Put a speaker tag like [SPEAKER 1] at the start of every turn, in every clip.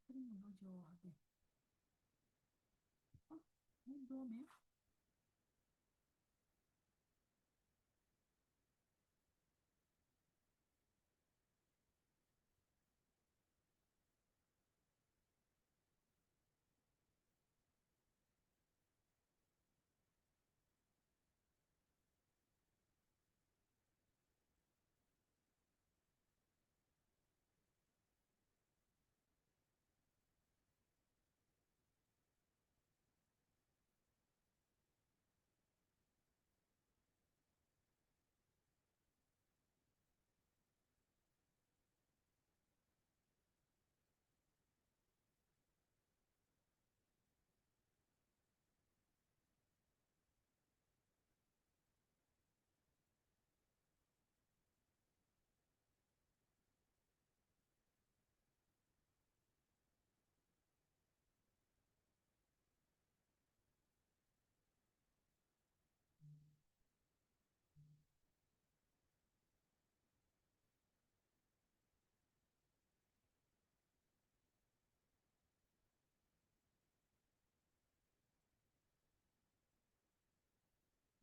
[SPEAKER 1] Mudou de ordem. Mudou mesmo.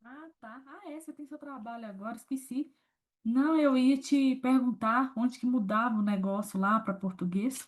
[SPEAKER 1] Ah, tá. Ah, é, você tem seu trabalho agora, esqueci. Não, eu ia te perguntar onde que mudava o negócio lá para português.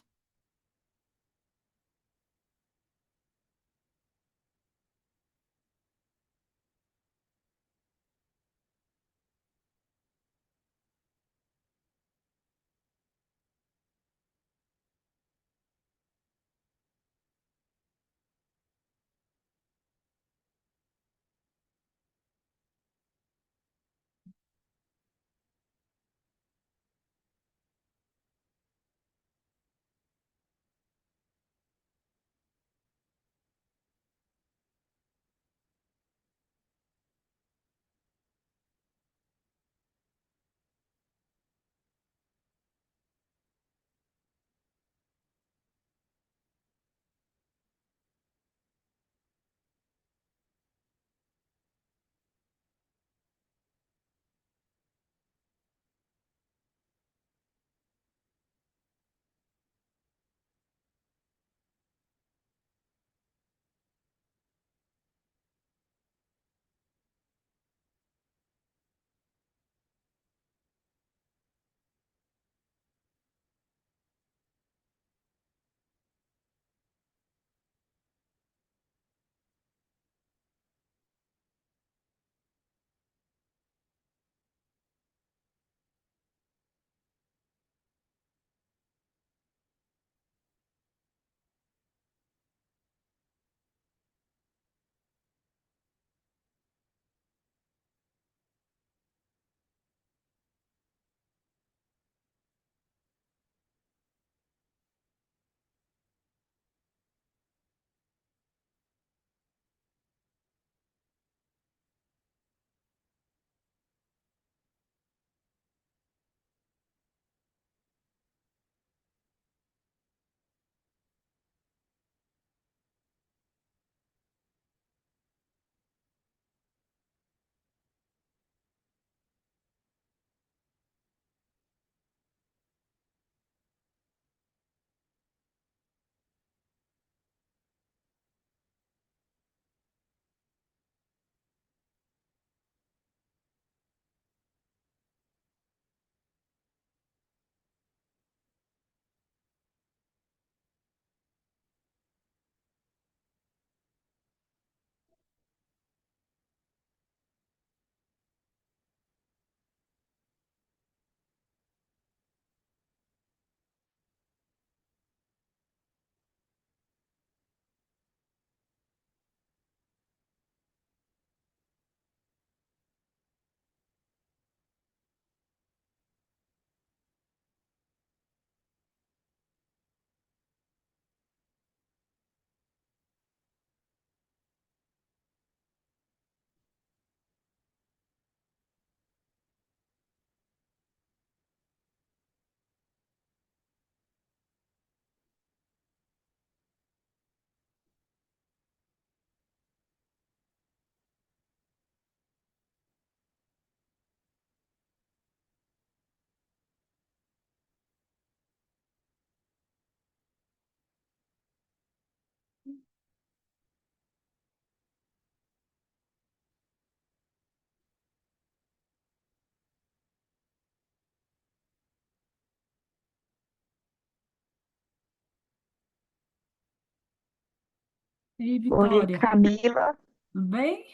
[SPEAKER 1] E
[SPEAKER 2] Oi,
[SPEAKER 1] Vitória,
[SPEAKER 2] Camila,
[SPEAKER 1] tudo bem?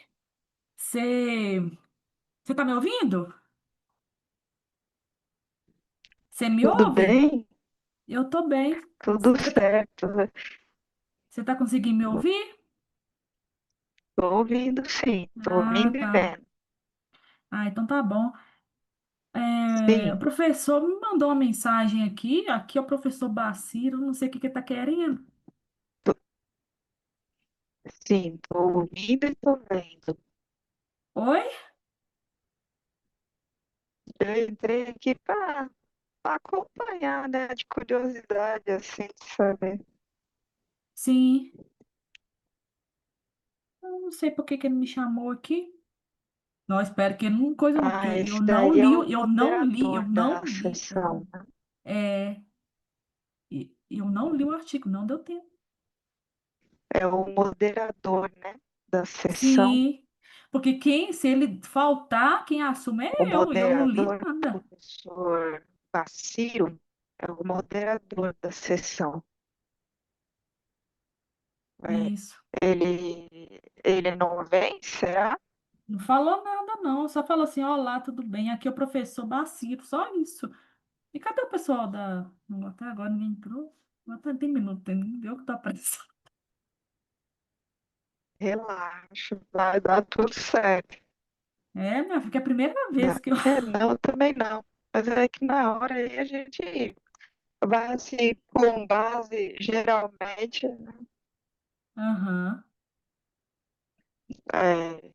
[SPEAKER 1] Você você tá me ouvindo? Você me
[SPEAKER 2] tudo
[SPEAKER 1] ouve?
[SPEAKER 2] bem?
[SPEAKER 1] Eu tô bem.
[SPEAKER 2] Tudo
[SPEAKER 1] Você tá,
[SPEAKER 2] certo.
[SPEAKER 1] você tá conseguindo me ouvir?
[SPEAKER 2] Estou ouvindo, sim, estou
[SPEAKER 1] Ah,
[SPEAKER 2] ouvindo e
[SPEAKER 1] tá.
[SPEAKER 2] vendo.
[SPEAKER 1] Ah, então tá bom. O
[SPEAKER 2] Sim,
[SPEAKER 1] professor me mandou uma mensagem aqui. Aqui é o professor Baciro, não sei o que que ele tá querendo.
[SPEAKER 2] tô- sim, estou ouvindo e estou vendo.
[SPEAKER 1] Oi?
[SPEAKER 2] Eu entrei aqui para acompanhar, né, de curiosidade, assim, de saber.
[SPEAKER 1] Sim. Eu não sei por que que ele me chamou aqui. Não, espero que ele não coisa não, porque
[SPEAKER 2] Ah,
[SPEAKER 1] eu
[SPEAKER 2] esse
[SPEAKER 1] não
[SPEAKER 2] daí é
[SPEAKER 1] li,
[SPEAKER 2] o
[SPEAKER 1] eu
[SPEAKER 2] moderador
[SPEAKER 1] não
[SPEAKER 2] da
[SPEAKER 1] li.
[SPEAKER 2] sessão, né?
[SPEAKER 1] É, eu não li o artigo, não deu tempo.
[SPEAKER 2] É o moderador, né, da sessão.
[SPEAKER 1] Sim, porque se ele faltar, quem assume
[SPEAKER 2] O
[SPEAKER 1] é eu, e eu não li
[SPEAKER 2] moderador,
[SPEAKER 1] nada.
[SPEAKER 2] professor Baciro, é o moderador da sessão. É,
[SPEAKER 1] Isso.
[SPEAKER 2] ele não vem, será?
[SPEAKER 1] Não falou nada, não. Só falou assim: olá, tudo bem? Aqui é o professor Baciro, só isso. E cadê o pessoal da. Não, até agora ninguém entrou. Até tem minuto, tem eu que tô apressado.
[SPEAKER 2] Relaxa, vai dar tudo certo.
[SPEAKER 1] É, minha filha, que é a primeira vez que eu.
[SPEAKER 2] Não, também não. Mas é que na hora aí a gente vai assim, com base, geralmente,
[SPEAKER 1] Aham.
[SPEAKER 2] é,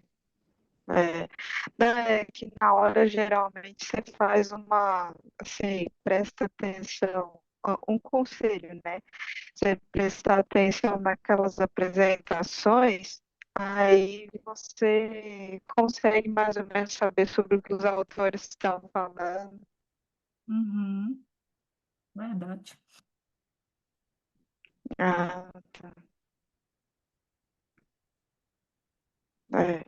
[SPEAKER 2] não, é que na hora geralmente você faz uma, assim, presta atenção, um conselho, né? Você prestar atenção naquelas apresentações, aí você consegue mais ou menos saber sobre o que os autores estão falando.
[SPEAKER 1] Uhum. Verdade.
[SPEAKER 2] Ah, é.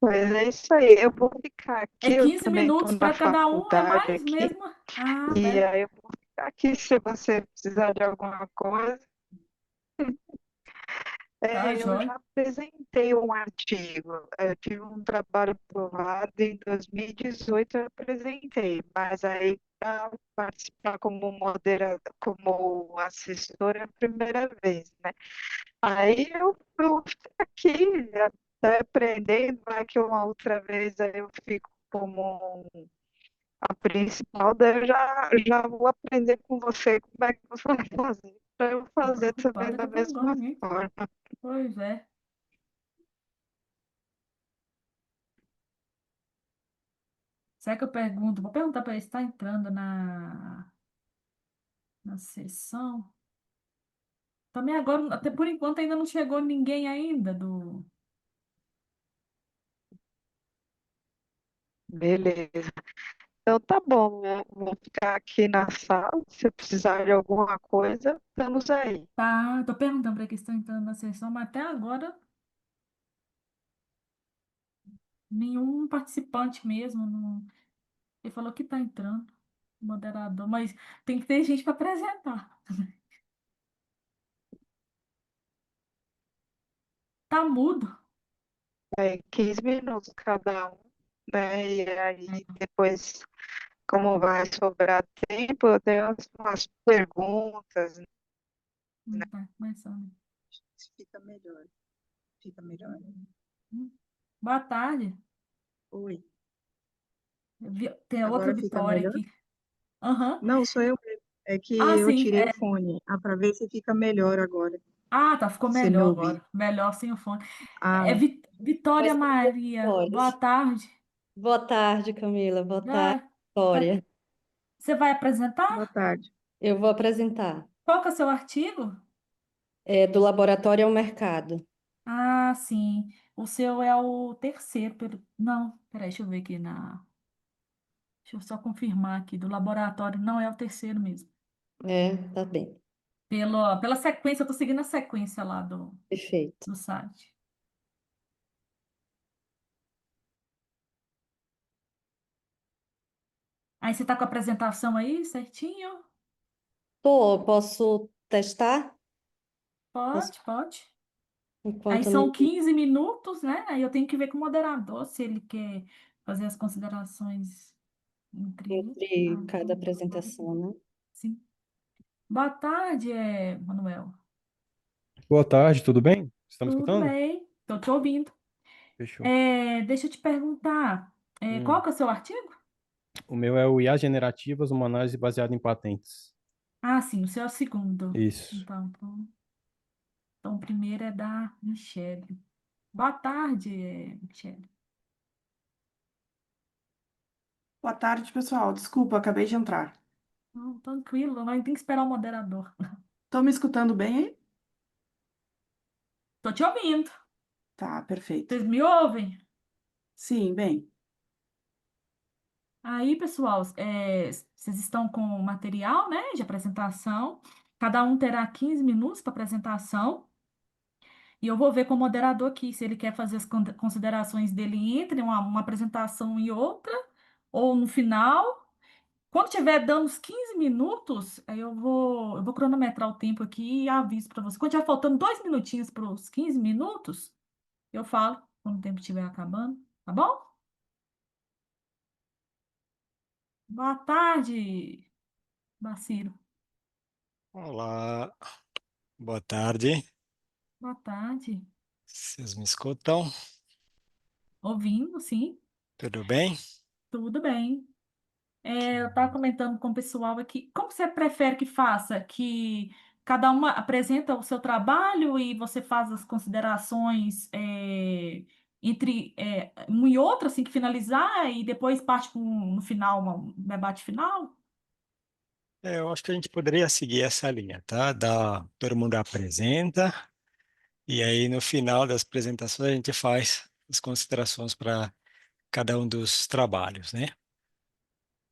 [SPEAKER 2] Pois é isso aí. Eu vou ficar
[SPEAKER 1] É
[SPEAKER 2] aqui, eu
[SPEAKER 1] 15
[SPEAKER 2] também estou
[SPEAKER 1] minutos
[SPEAKER 2] na
[SPEAKER 1] para cada um, é
[SPEAKER 2] faculdade
[SPEAKER 1] mais
[SPEAKER 2] aqui,
[SPEAKER 1] mesmo. Ah,
[SPEAKER 2] e
[SPEAKER 1] tá.
[SPEAKER 2] aí eu vou ficar aqui se você precisar de alguma coisa.
[SPEAKER 1] Tá,
[SPEAKER 2] Eu
[SPEAKER 1] joia.
[SPEAKER 2] já apresentei um artigo, eu tive um trabalho aprovado em 2018, eu apresentei, mas aí para participar como moderador, como assessora é a primeira vez, né? Aí eu fico aqui até aprendendo, vai que uma outra vez aí eu fico como a principal, daí já vou aprender com você como é que você vai fazer, para eu
[SPEAKER 1] Tô
[SPEAKER 2] fazer também
[SPEAKER 1] preocupada que
[SPEAKER 2] da
[SPEAKER 1] eu tô igual
[SPEAKER 2] mesma
[SPEAKER 1] ninguém.
[SPEAKER 2] forma.
[SPEAKER 1] Pois é. Será que eu pergunto? Vou perguntar para ele se está entrando na sessão. Também agora, até por enquanto, ainda não chegou ninguém ainda do.
[SPEAKER 2] Beleza. Então tá bom, vou ficar aqui na sala. Se precisar de alguma coisa, estamos aí.
[SPEAKER 1] Tá, tô perguntando para que estão entrando na sessão, mas até agora nenhum participante mesmo. Ele falou que tá entrando, moderador, mas tem que ter gente para apresentar. Tá mudo.
[SPEAKER 2] 15 minutos cada um, né? E aí
[SPEAKER 1] É,
[SPEAKER 2] depois, como vai sobrar tempo, eu tenho umas perguntas, né?
[SPEAKER 1] não tá começando.
[SPEAKER 2] Fica melhor, fica melhor.
[SPEAKER 1] Boa tarde.
[SPEAKER 2] Oi,
[SPEAKER 1] Tem outra
[SPEAKER 2] agora fica
[SPEAKER 1] Vitória
[SPEAKER 2] melhor?
[SPEAKER 1] aqui. Aham.
[SPEAKER 2] Não, sou eu mesmo. É que
[SPEAKER 1] Ah,
[SPEAKER 2] eu
[SPEAKER 1] sim.
[SPEAKER 2] tirei o fone. Ah, para ver se fica melhor agora.
[SPEAKER 1] Ah, tá, ficou
[SPEAKER 2] Você me
[SPEAKER 1] melhor
[SPEAKER 2] ouvir.
[SPEAKER 1] agora. Melhor sem o fone.
[SPEAKER 2] Ah,
[SPEAKER 1] Vitória
[SPEAKER 3] Mas tem duas
[SPEAKER 1] Maria, boa
[SPEAKER 3] histórias.
[SPEAKER 1] tarde.
[SPEAKER 3] Boa tarde, Camila. Boa tarde,
[SPEAKER 1] Ah, tá.
[SPEAKER 3] Vitória.
[SPEAKER 1] Você vai
[SPEAKER 2] boa
[SPEAKER 1] apresentar?
[SPEAKER 2] tarde.
[SPEAKER 3] Eu vou apresentar.
[SPEAKER 1] Qual que é o seu artigo?
[SPEAKER 3] É do Laboratório ao Mercado.
[SPEAKER 1] Ah, sim. O seu é o terceiro. Não, peraí, deixa eu ver aqui na. Deixa eu só confirmar aqui. Do laboratório, não é o terceiro mesmo.
[SPEAKER 3] É, tá bem.
[SPEAKER 1] Pela sequência, eu tô seguindo a sequência lá
[SPEAKER 3] Perfeito.
[SPEAKER 1] do site. Aí você tá com a apresentação aí, certinho?
[SPEAKER 3] Posso testar? Posso,
[SPEAKER 1] Pode, pode. Aí
[SPEAKER 3] enquanto
[SPEAKER 1] são
[SPEAKER 3] não
[SPEAKER 1] 15 minutos, né? Aí eu tenho que ver com o moderador se ele quer fazer as considerações entre.
[SPEAKER 3] entre
[SPEAKER 1] Ah,
[SPEAKER 3] cada apresentação, né?
[SPEAKER 1] sim. Boa tarde, Manuel.
[SPEAKER 4] Boa tarde, tudo bem? Está me
[SPEAKER 1] Tudo
[SPEAKER 4] escutando?
[SPEAKER 1] bem? Estou te ouvindo.
[SPEAKER 4] Fechou.
[SPEAKER 1] Deixa eu te perguntar, qual
[SPEAKER 4] Hum.
[SPEAKER 1] que é o seu artigo?
[SPEAKER 4] O meu é o IA Generativas, uma análise baseada em patentes.
[SPEAKER 1] Ah, sim, o seu é o segundo.
[SPEAKER 4] Isso.
[SPEAKER 1] Então, o primeiro é da Michelle. Boa tarde, Michelle.
[SPEAKER 5] Boa tarde, pessoal. Desculpa, acabei de entrar.
[SPEAKER 1] Não, tranquilo, nós tem que esperar o moderador.
[SPEAKER 5] Estão me escutando bem aí?
[SPEAKER 1] Tô te ouvindo.
[SPEAKER 5] Tá, perfeito.
[SPEAKER 1] Vocês me ouvem?
[SPEAKER 5] Sim, bem.
[SPEAKER 1] Aí, pessoal, vocês estão com o material, né, de apresentação. Cada um terá 15 minutos para apresentação. E eu vou ver com o moderador aqui se ele quer fazer as considerações dele entre uma apresentação e outra, ou no final. Quando tiver dando os 15 minutos, aí eu vou cronometrar o tempo aqui e aviso para você. Quando tiver faltando 2 minutinhos para os 15 minutos, eu falo quando o tempo estiver acabando, tá bom? Boa tarde, Baciro.
[SPEAKER 6] Olá, boa tarde.
[SPEAKER 1] Boa tarde.
[SPEAKER 6] Vocês me escutam?
[SPEAKER 1] Ouvindo, sim,
[SPEAKER 6] Tudo bem?
[SPEAKER 1] tudo bem. Eu estava comentando com o pessoal aqui, como você prefere que faça? Que cada uma apresenta o seu trabalho e você faz as considerações entre um e outro, assim que finalizar, e depois parte no final, um debate final?
[SPEAKER 6] Eu acho que a gente poderia seguir essa linha, tá? Todo mundo apresenta e aí no final das apresentações a gente faz as considerações para cada um dos trabalhos, né?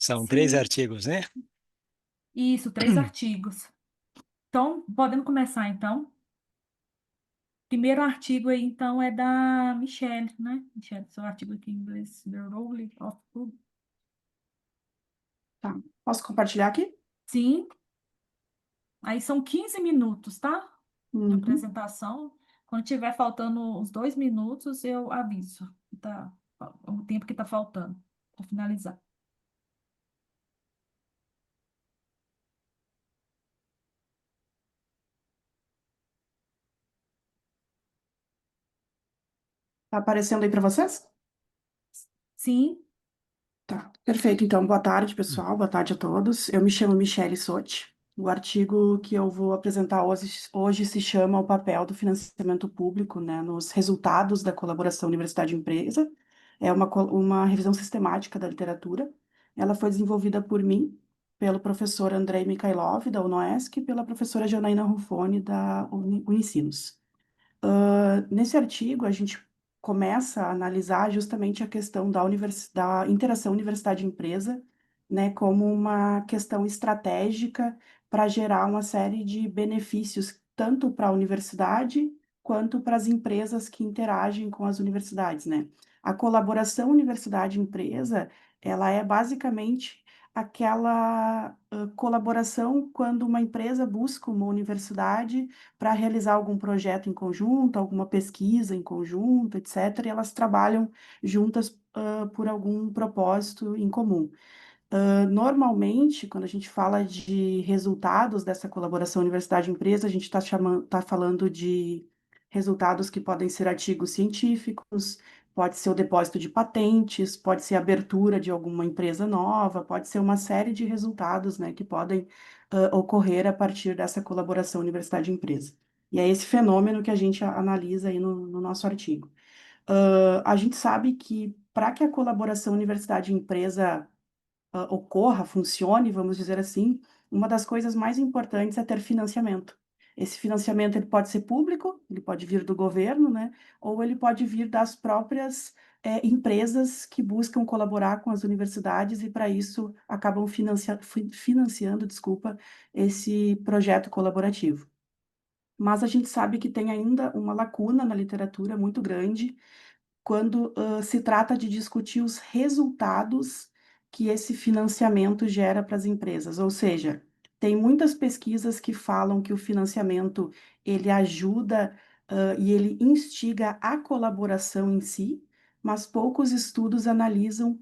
[SPEAKER 6] São três
[SPEAKER 1] Sim,
[SPEAKER 6] artigos, né?
[SPEAKER 1] isso, 3 artigos. Então, podemos começar, então. Primeiro artigo aí, então, é da Michelle, né? Michelle, seu artigo aqui em inglês, The Role of Food.
[SPEAKER 5] Tá. Posso compartilhar aqui?
[SPEAKER 1] Sim, aí são 15 minutos, tá? De
[SPEAKER 5] Uhum.
[SPEAKER 1] apresentação. Quando tiver faltando os 2 minutos, eu aviso. Tá, o tempo que tá faltando para finalizar.
[SPEAKER 5] Tá aparecendo aí para vocês?
[SPEAKER 1] Sim,
[SPEAKER 5] Tá. Perfeito. Então, boa tarde, pessoal. Boa tarde a todos. Eu me chamo Michele Sotti. O artigo que eu vou apresentar hoje se chama O papel do financiamento público, né, nos resultados da colaboração universidade-empresa. É uma revisão sistemática da literatura. Ela foi desenvolvida por mim, pelo professor Andrei Mikhailov, da UNOESC, e pela professora Janaína Ruffoni, da Unicinos. Nesse artigo, a gente começa a analisar justamente a questão da interação universidade-empresa, né, como uma questão estratégica para gerar uma série de benefícios, tanto para a universidade quanto para as empresas que interagem com as universidades, né? A colaboração universidade-empresa, ela é basicamente aquela colaboração quando uma empresa busca uma universidade para realizar algum projeto em conjunto, alguma pesquisa em conjunto, etc., e elas trabalham juntas, por algum propósito em comum. Normalmente, quando a gente fala de resultados dessa colaboração universidade-empresa, a gente tá falando de resultados que podem ser artigos científicos, pode ser o depósito de patentes, pode ser a abertura de alguma empresa nova, pode ser uma série de resultados, né, que podem ocorrer a partir dessa colaboração universidade-empresa. E é esse fenômeno que a gente analisa aí no nosso artigo. A gente sabe que para que a colaboração universidade-empresa ocorra, funcione, vamos dizer assim, uma das coisas mais importantes é ter financiamento. Esse financiamento ele pode ser público, ele pode vir do governo, né? Ou ele pode vir das próprias empresas que buscam colaborar com as universidades e para isso acabam financiando, desculpa, esse projeto colaborativo. Mas a gente sabe que tem ainda uma lacuna na literatura muito grande quando se trata de discutir os resultados que esse financiamento gera para as empresas. Ou seja, Tem muitas pesquisas que falam que o financiamento ele ajuda e ele instiga a colaboração em si, mas poucos estudos analisam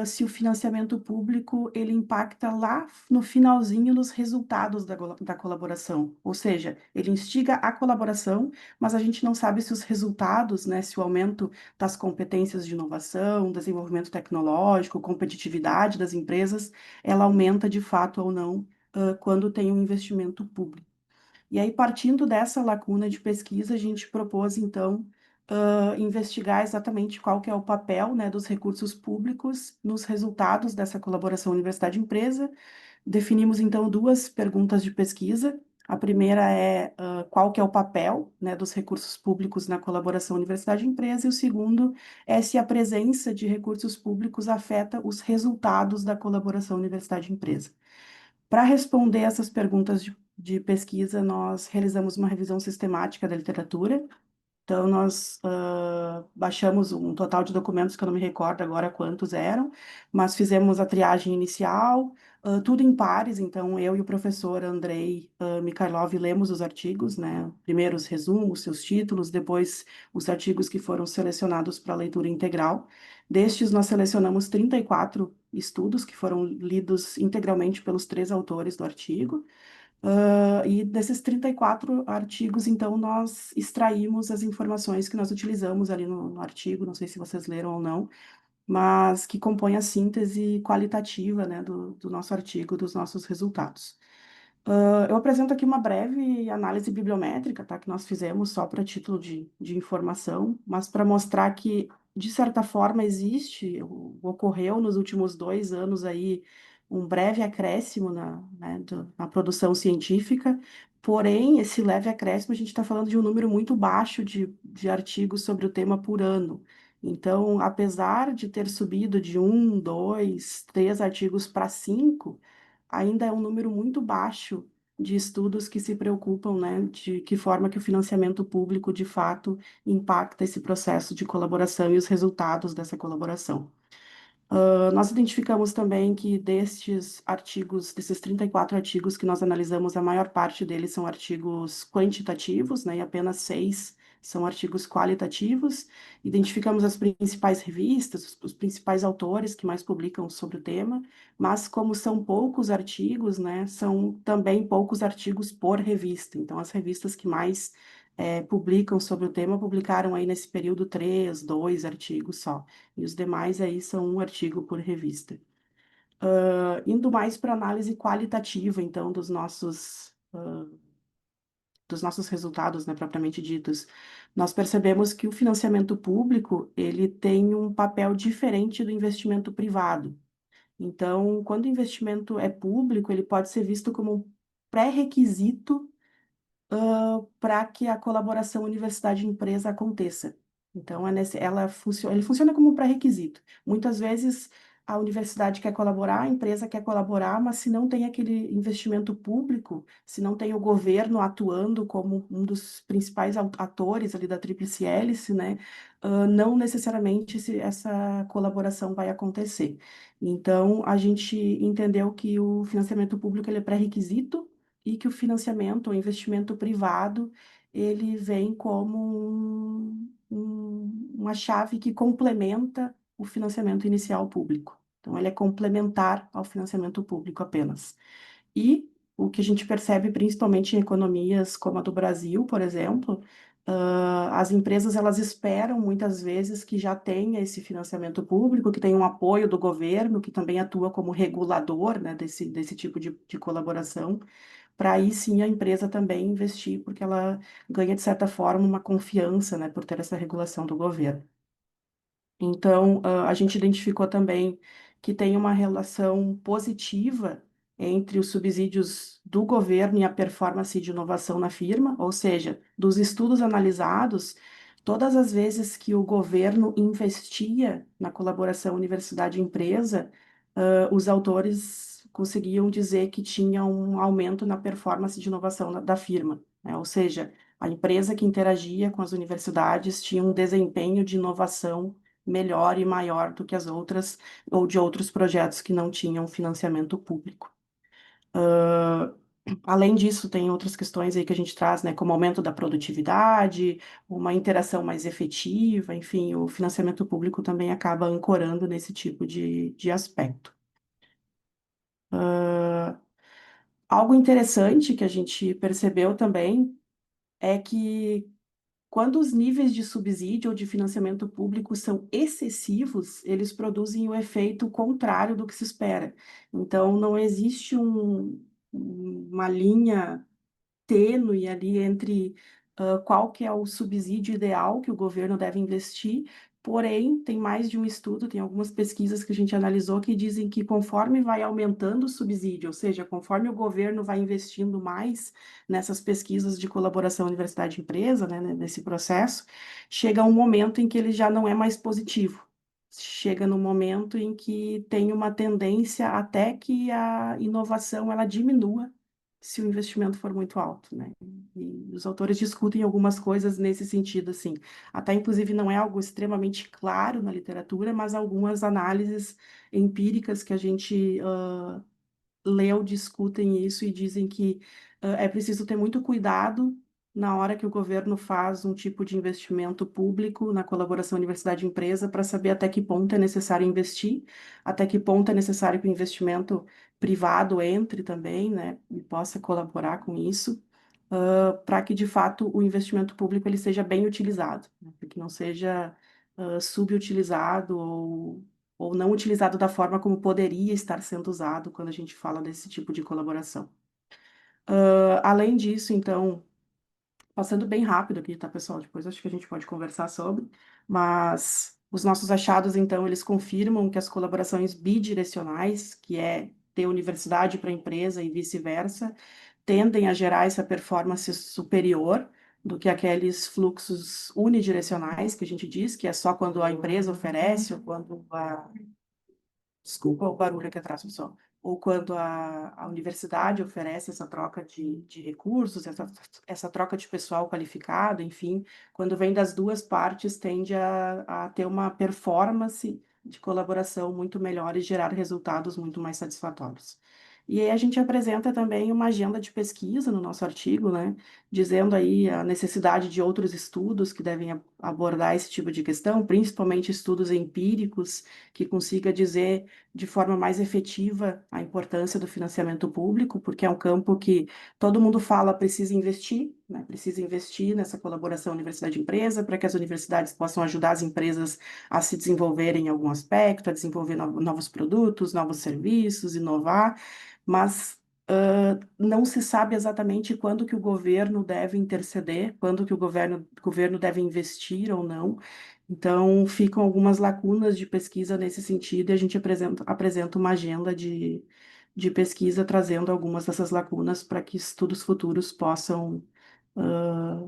[SPEAKER 5] se o financiamento público ele impacta lá no finalzinho nos resultados da colaboração. Ou seja, ele instiga a colaboração, mas a gente não sabe se os resultados, né, se o aumento das competências de inovação, desenvolvimento tecnológico, competitividade das empresas, ela aumenta de fato ou não quando tem um investimento público. E aí, partindo dessa lacuna de pesquisa, a gente propôs, então, investigar exatamente qual que é o papel, né, dos recursos públicos nos resultados dessa colaboração universidade-empresa. Definimos, então, duas perguntas de pesquisa. A primeira é qual que é o papel, né, dos recursos públicos na colaboração universidade-empresa, e o segundo é se a presença de recursos públicos afeta os resultados da colaboração universidade-empresa. Para responder essas perguntas de pesquisa, nós realizamos uma revisão sistemática da literatura. Então, nós baixamos um total de documentos que eu não me recordo agora quantos eram, mas fizemos a triagem inicial, tudo em pares. Então, eu e o professor Andrei Mikhailov lemos os artigos, né? Primeiro os resumos, seus títulos, depois os artigos que foram selecionados para leitura integral. Destes, nós selecionamos 34 estudos que foram lidos integralmente pelos três autores do artigo. E desses 34 artigos, então, nós extraímos as informações que nós utilizamos ali no artigo, não sei se vocês leram ou não, mas que compõe a síntese qualitativa, né, do nosso artigo, dos nossos resultados. Eu apresento aqui uma breve análise bibliométrica, tá, que nós fizemos só para título de informação, mas para mostrar que, de certa forma, ocorreu nos últimos 2 anos aí um breve acréscimo na produção científica, porém, esse leve acréscimo, a gente está falando de um número muito baixo de artigos sobre o tema por ano. Então, apesar de ter subido de 1, 2, 3 artigos para 5, ainda é um número muito baixo de estudos que se preocupam, né, de que forma que o financiamento público, de fato, impacta esse processo de colaboração e os resultados dessa colaboração. Nós identificamos também que desses 34 artigos que nós analisamos, a maior parte deles são artigos quantitativos, né, e apenas 6 são artigos qualitativos. Identificamos as principais revistas, os principais autores que mais publicam sobre o tema, mas como são poucos artigos, né, são também poucos artigos por revista. Então, as revistas que mais publicam sobre o tema publicaram aí nesse período 3, 2 artigos só e os demais aí são um artigo por revista. Indo mais para análise qualitativa, então, dos nossos resultados, né, propriamente ditos, nós percebemos que o financiamento público, ele tem um papel diferente do investimento privado. Então, quando o investimento é público, ele pode ser visto como um pré-requisito para que a colaboração universidade-empresa aconteça. Então, ele funciona como um pré-requisito. Muitas vezes, a universidade quer colaborar, a empresa quer colaborar, mas se não tem aquele investimento público, se não tem o governo atuando como um dos principais atores ali da tríplice hélice, né, não necessariamente essa colaboração vai acontecer. Então, a gente entendeu que o financiamento público ele é pré-requisito e que o financiamento, o investimento privado, ele vem como uma chave que complementa o financiamento inicial público. Então, ele é complementar ao financiamento público apenas. E o que a gente percebe, principalmente em economias como a do Brasil, por exemplo, as empresas elas esperam muitas vezes que já tenha esse financiamento público, que tenha um apoio do governo, que também atua como regulador, né, desse tipo de colaboração, para aí sim a empresa também investir, porque ela ganha, de certa forma, uma confiança, né, por ter essa regulação do governo. Então, a gente identificou também que tem uma relação positiva entre os subsídios do governo e a performance de inovação na firma, ou seja, dos estudos analisados, todas as vezes que o governo investia na colaboração universidade-empresa, os autores conseguiam dizer que tinha um aumento na performance de inovação da firma, né? Ou seja, a empresa que interagia com as universidades tinha um desempenho de inovação melhor e maior do que as outras ou de outros projetos que não tinham financiamento público. Além disso, tem outras questões aí que a gente traz, né, como aumento da produtividade, uma interação mais efetiva, enfim, o financiamento público também acaba ancorando nesse tipo de aspecto. Algo interessante que a gente percebeu também é que quando os níveis de subsídio ou de financiamento público são excessivos, eles produzem o efeito contrário do que se espera. Então, não existe uma linha tênue ali entre qual que é o subsídio ideal que o governo deve investir. Porém, tem mais de um estudo, tem algumas pesquisas que a gente analisou que dizem que conforme vai aumentando o subsídio, ou seja, conforme o governo vai investindo mais nessas pesquisas de colaboração universidade-empresa, né, nesse processo, chega um momento em que ele já não é mais positivo. Chega no momento em que tem uma tendência até que a inovação ela diminua se o investimento for muito alto, né? E os autores discutem algumas coisas nesse sentido, assim. Até, inclusive, não é algo extremamente claro na literatura, mas algumas análises empíricas que a gente leu discutem isso e dizem que é preciso ter muito cuidado na hora que o governo faz um tipo de investimento público na colaboração universidade-empresa para saber até que ponto é necessário investir, até que ponto é necessário que o investimento privado entre também, né, e possa colaborar com isso, para que de fato o investimento público ele seja bem utilizado, né, para que não seja subutilizado ou não utilizado da forma como poderia estar sendo usado quando a gente fala desse tipo de colaboração. Além disso, então, passando bem rápido aqui, tá, pessoal? Depois acho que a gente pode conversar sobre, mas os nossos achados, então, eles confirmam que as colaborações bidirecionais, que é ter universidade para empresa e vice-versa, tendem a gerar essa performance superior do que aqueles fluxos unidirecionais que a gente diz, que é só quando a empresa oferece ou quando a desculpa o barulho aqui atrás, pessoal. Ou quando a universidade oferece essa troca de recursos, essa troca de pessoal qualificado, enfim, quando vem das duas partes, tende a ter uma performance de colaboração muito melhor e gerar resultados muito mais satisfatórios. E aí a gente apresenta também uma agenda de pesquisa no nosso artigo, né, dizendo aí a necessidade de outros estudos que devem abordar esse tipo de questão, principalmente estudos empíricos que consiga dizer de forma mais efetiva a importância do financiamento público, porque é um campo que todo mundo fala precisa investir, né? Precisa investir nessa colaboração universidade-empresa para que as universidades possam ajudar as empresas a se desenvolverem em algum aspecto, a desenvolver novos produtos, novos serviços, inovar, mas não se sabe exatamente quando que o governo deve interceder, quando que o governo deve investir ou não. Então, ficam algumas lacunas de pesquisa nesse sentido, e a gente apresenta uma agenda de pesquisa trazendo algumas dessas lacunas para que estudos futuros possam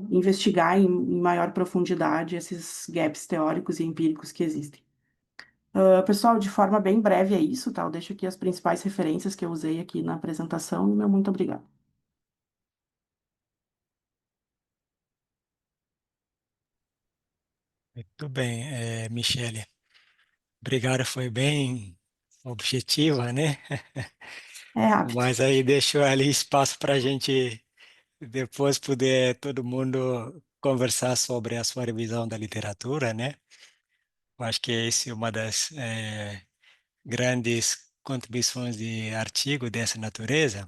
[SPEAKER 5] investigar em maior profundidade esses gaps teóricos e empíricos que existem. Pessoal, de forma bem breve é isso, tá? Eu deixo aqui as principais referências que eu usei aqui na apresentação e meu muito obrigado.
[SPEAKER 6] Muito bem, Michele. Obrigado, foi bem objetiva, né?
[SPEAKER 5] É rápido.
[SPEAKER 6] Mas aí deixou ali espaço para a gente depois poder todo mundo conversar sobre a sua revisão da literatura, né? Eu acho que esse é uma das grandes contribuições de artigo dessa natureza.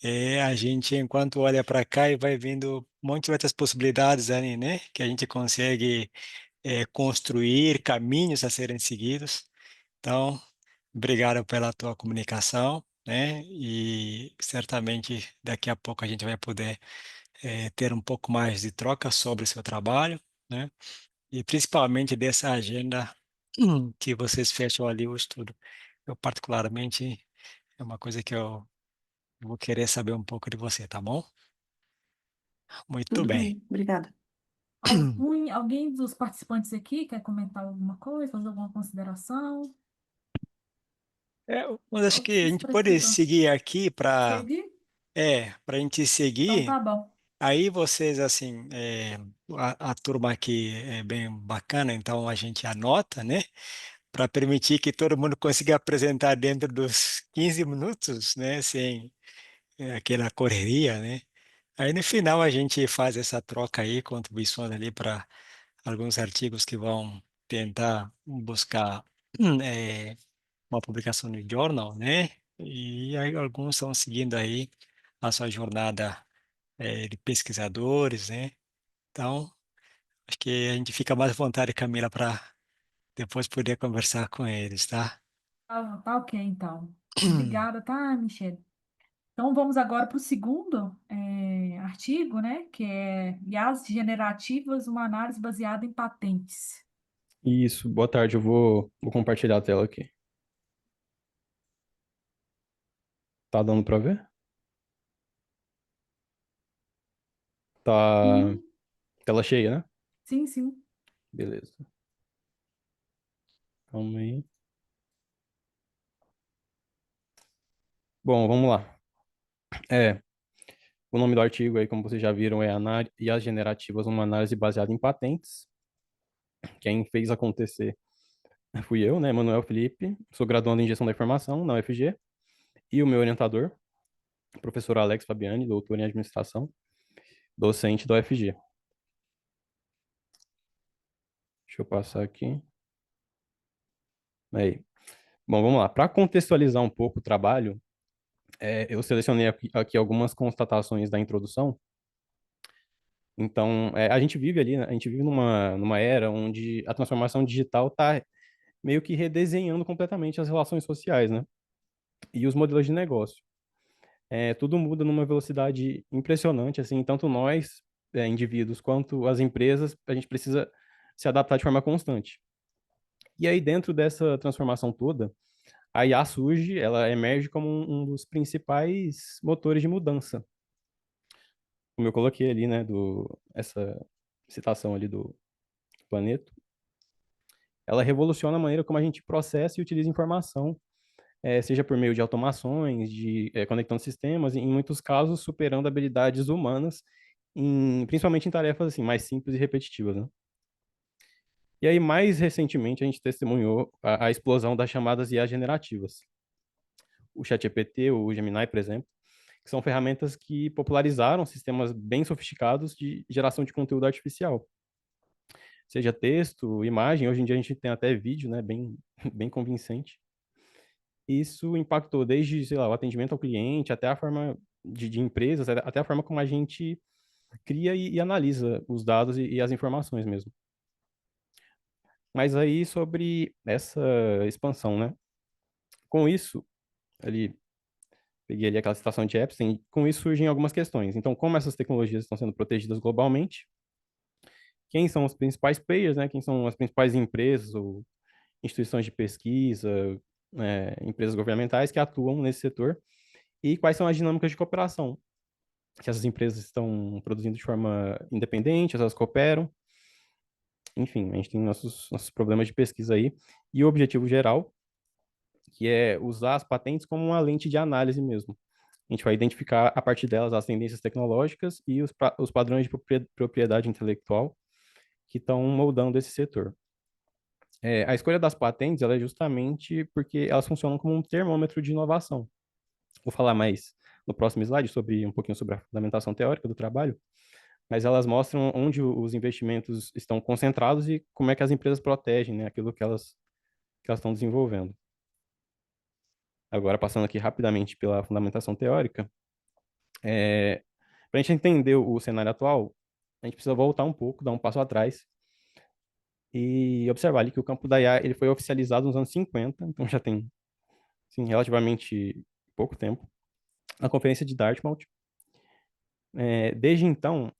[SPEAKER 6] É a gente, enquanto olha para cá e vai vendo um monte de outras possibilidades ali, né? Que a gente consegue construir caminhos a serem seguidos. Então, obrigado pela tua comunicação, né? E certamente daqui a pouco a gente vai poder ter um pouco mais de troca sobre o seu trabalho, né? E principalmente dessa agenda que vocês fecham ali o estudo. Eu particularmente é uma coisa que eu vou querer saber um pouco de você, tá bom? Muito
[SPEAKER 5] Tudo
[SPEAKER 6] bem.
[SPEAKER 5] bem, obrigada.
[SPEAKER 1] Alguém dos participantes aqui quer comentar alguma coisa, fazer alguma consideração?
[SPEAKER 6] Mas acho que a
[SPEAKER 1] Todos
[SPEAKER 6] gente pode
[SPEAKER 1] precisam
[SPEAKER 6] seguir aqui
[SPEAKER 1] seguir?
[SPEAKER 6] para a gente
[SPEAKER 1] Então
[SPEAKER 6] seguir.
[SPEAKER 1] tá bom.
[SPEAKER 6] Aí vocês, assim, a turma aqui é bem bacana, então a gente anota, né? Para permitir que todo mundo consiga apresentar dentro dos 15 minutos, né? Sem aquela correria, né? Aí no final a gente faz essa troca aí, contribuições ali para alguns artigos que vão tentar buscar uma publicação no journal, né? E aí alguns estão seguindo aí a sua jornada de pesquisadores, né? Então, acho que a gente fica mais à vontade, Camila, para depois poder conversar com eles, tá?
[SPEAKER 1] Tá ok, então. Obrigada, tá, Michelle? Então, vamos agora para o segundo artigo, né? Que é IAs generativas, uma análise baseada em patentes.
[SPEAKER 4] Isso, boa tarde, vou compartilhar a tela aqui. Tá dando para ver? Tá
[SPEAKER 1] Sim,
[SPEAKER 4] tela cheia, né?
[SPEAKER 1] sim, sim.
[SPEAKER 4] Beleza. Calma aí. Bom, vamos lá. É, o nome do artigo aí, como vocês já viram, é IAs generativas, uma análise baseada em patentes. Quem fez acontecer fui eu, né, Manuel Felipe, sou graduando em Gestão da Informação na UFG, e o meu orientador, professor Alex Fabiani, doutor em Administração, docente da UFG. Deixa eu passar aqui. Aí. Bom, vamos lá. Para contextualizar um pouco o trabalho, eu selecionei aqui algumas constatações da introdução. Então, a gente vive ali, né, a gente vive numa era onde a transformação digital está meio que redesenhando completamente as relações sociais, né? E os modelos de negócio. Tudo muda numa velocidade impressionante, assim, tanto nós, indivíduos, quanto as empresas, a gente precisa se adaptar de forma constante. E aí, dentro dessa transformação toda, a IA surge, ela emerge como um dos principais motores de mudança. Como eu coloquei ali, né, essa citação ali do Planeta, ela revoluciona a maneira como a gente processa e utiliza informação, seja por meio de automações, conectando sistemas, e em muitos casos superando habilidades humanas, principalmente em tarefas assim, mais simples e repetitivas, né? E aí, mais recentemente, a gente testemunhou a explosão das chamadas IA generativas. O ChatGPT, o Gemini, por exemplo, que são ferramentas que popularizaram sistemas bem sofisticados de geração de conteúdo artificial. Seja texto, imagem, hoje em dia a gente tem até vídeo, né, bem, bem convincente. Isso impactou desde, sei lá, o atendimento ao cliente, até a forma de empresas, até a forma como a gente cria e analisa os dados e as informações mesmo. Mas aí sobre essa expansão, né? Com isso, ali, peguei ali aquela citação de Epstein, com isso surgem algumas questões. Então, como essas tecnologias estão sendo protegidas globalmente, quem são os principais players, né? Quem são as principais empresas ou instituições de pesquisa, empresas governamentais que atuam nesse setor e quais são as dinâmicas de cooperação que essas empresas estão produzindo de forma independente, elas cooperam. Enfim, a gente tem nossos problemas de pesquisa aí. E o objetivo geral, que é usar as patentes como uma lente de análise mesmo. A gente vai identificar, a partir delas, as tendências tecnológicas e os padrões de propriedade intelectual que estão moldando esse setor. A escolha das patentes, ela é justamente porque elas funcionam como um termômetro de inovação. Vou falar mais no próximo slide sobre um pouquinho sobre a fundamentação teórica do trabalho, mas elas mostram onde os investimentos estão concentrados e como é que as empresas protegem, né, aquilo que elas estão desenvolvendo. Agora, passando aqui rapidamente pela fundamentação teórica, para a gente entender o cenário atual, a gente precisa voltar um pouco, dar um passo atrás e observar ali que o campo da IA ele foi oficializado nos anos 50, então já tem assim, relativamente pouco tempo, na Conferência de Dartmouth. Desde então,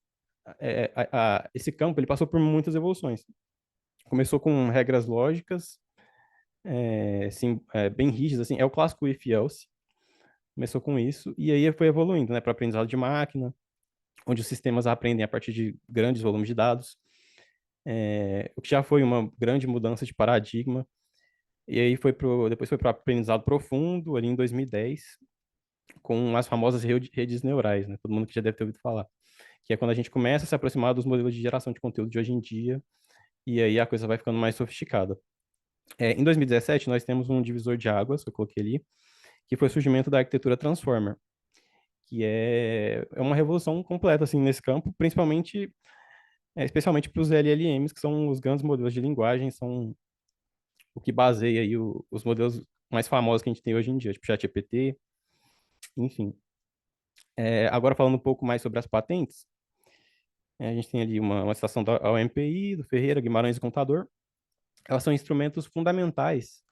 [SPEAKER 4] esse campo ele passou por muitas evoluções. Começou com regras lógicas, assim, bem rígidas, assim, é o clássico if-else. Começou com isso e aí foi evoluindo, né, para aprendizado de máquina, onde os sistemas aprendem a partir de grandes volumes de dados, o que já foi uma grande mudança de paradigma. E aí depois foi para o aprendizado profundo, ali em 2010, com as famosas redes neurais, né? Todo mundo que já deve ter ouvido falar. Que é quando a gente começa a se aproximar dos modelos de geração de conteúdo de hoje em dia, e aí a coisa vai ficando mais sofisticada. Em 2017, nós temos um divisor de águas, que eu coloquei ali, que foi o surgimento da arquitetura Transformer, que é uma revolução completa, assim, nesse campo, principalmente, especialmente para os LLMs, que são os grandes modelos de linguagem, são o que baseia aí os modelos mais famosos que a gente tem hoje em dia, tipo ChatGPT, enfim. Agora falando um pouco mais sobre as patentes, a gente tem ali uma citação da OMPI, do Ferreira, Guimarães e Contador. Elas são instrumentos fundamentais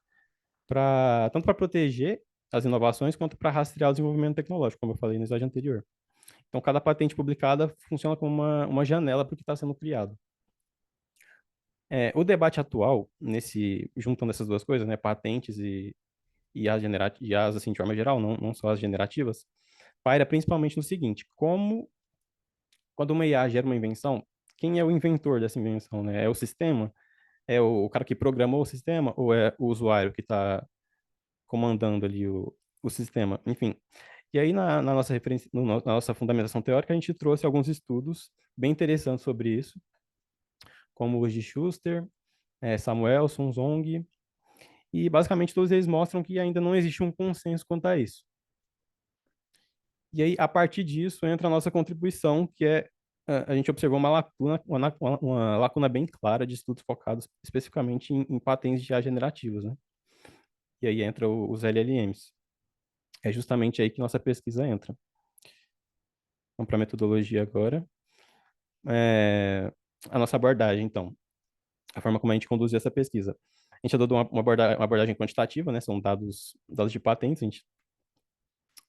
[SPEAKER 4] tanto para proteger as inovações quanto para rastrear o desenvolvimento tecnológico, como eu falei no slide anterior. Então, cada patente publicada funciona como uma janela para o que está sendo criado. O debate atual, juntando essas duas coisas, né, patentes e as assim, de forma geral, não só as generativas, paira principalmente no seguinte: quando uma IA gera uma invenção, quem é o inventor dessa invenção, né? É o sistema? É o cara que programou o sistema? Ou é o usuário que está comandando ali o sistema? Enfim. E aí, na nossa referência, na nossa fundamentação teórica, a gente trouxe alguns estudos bem interessantes sobre isso, como os de Schuster, Samuelson, Zong, e basicamente todos eles mostram que ainda não existe um consenso quanto a isso. E aí, a partir disso, entra a nossa contribuição, que é a gente observou uma lacuna bem clara de estudos focados especificamente em patentes já generativas, né? E aí entra os LLMs. É justamente aí que nossa pesquisa entra. Vamos para a metodologia agora. A nossa abordagem, então. A forma como a gente conduziu essa pesquisa. A gente adotou uma abordagem quantitativa, né? São dados de patentes, a gente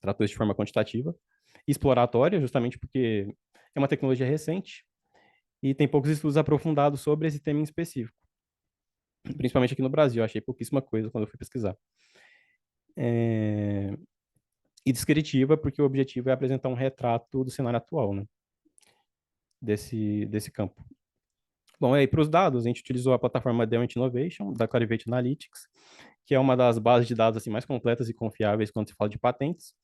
[SPEAKER 4] tratou isso de forma quantitativa. E exploratória, justamente porque é uma tecnologia recente e tem poucos estudos aprofundados sobre esse tema em específico. Principalmente aqui no Brasil, eu achei pouquíssima coisa quando eu fui pesquisar. E descritiva, porque o objetivo é apresentar um retrato do cenário atual, né? Desse campo. Bom, aí para os dados, a gente utilizou a plataforma Delent Innovation, da Clarivate Analytics, que é uma das bases de dados assim, mais completas e confiáveis quando se fala de patentes.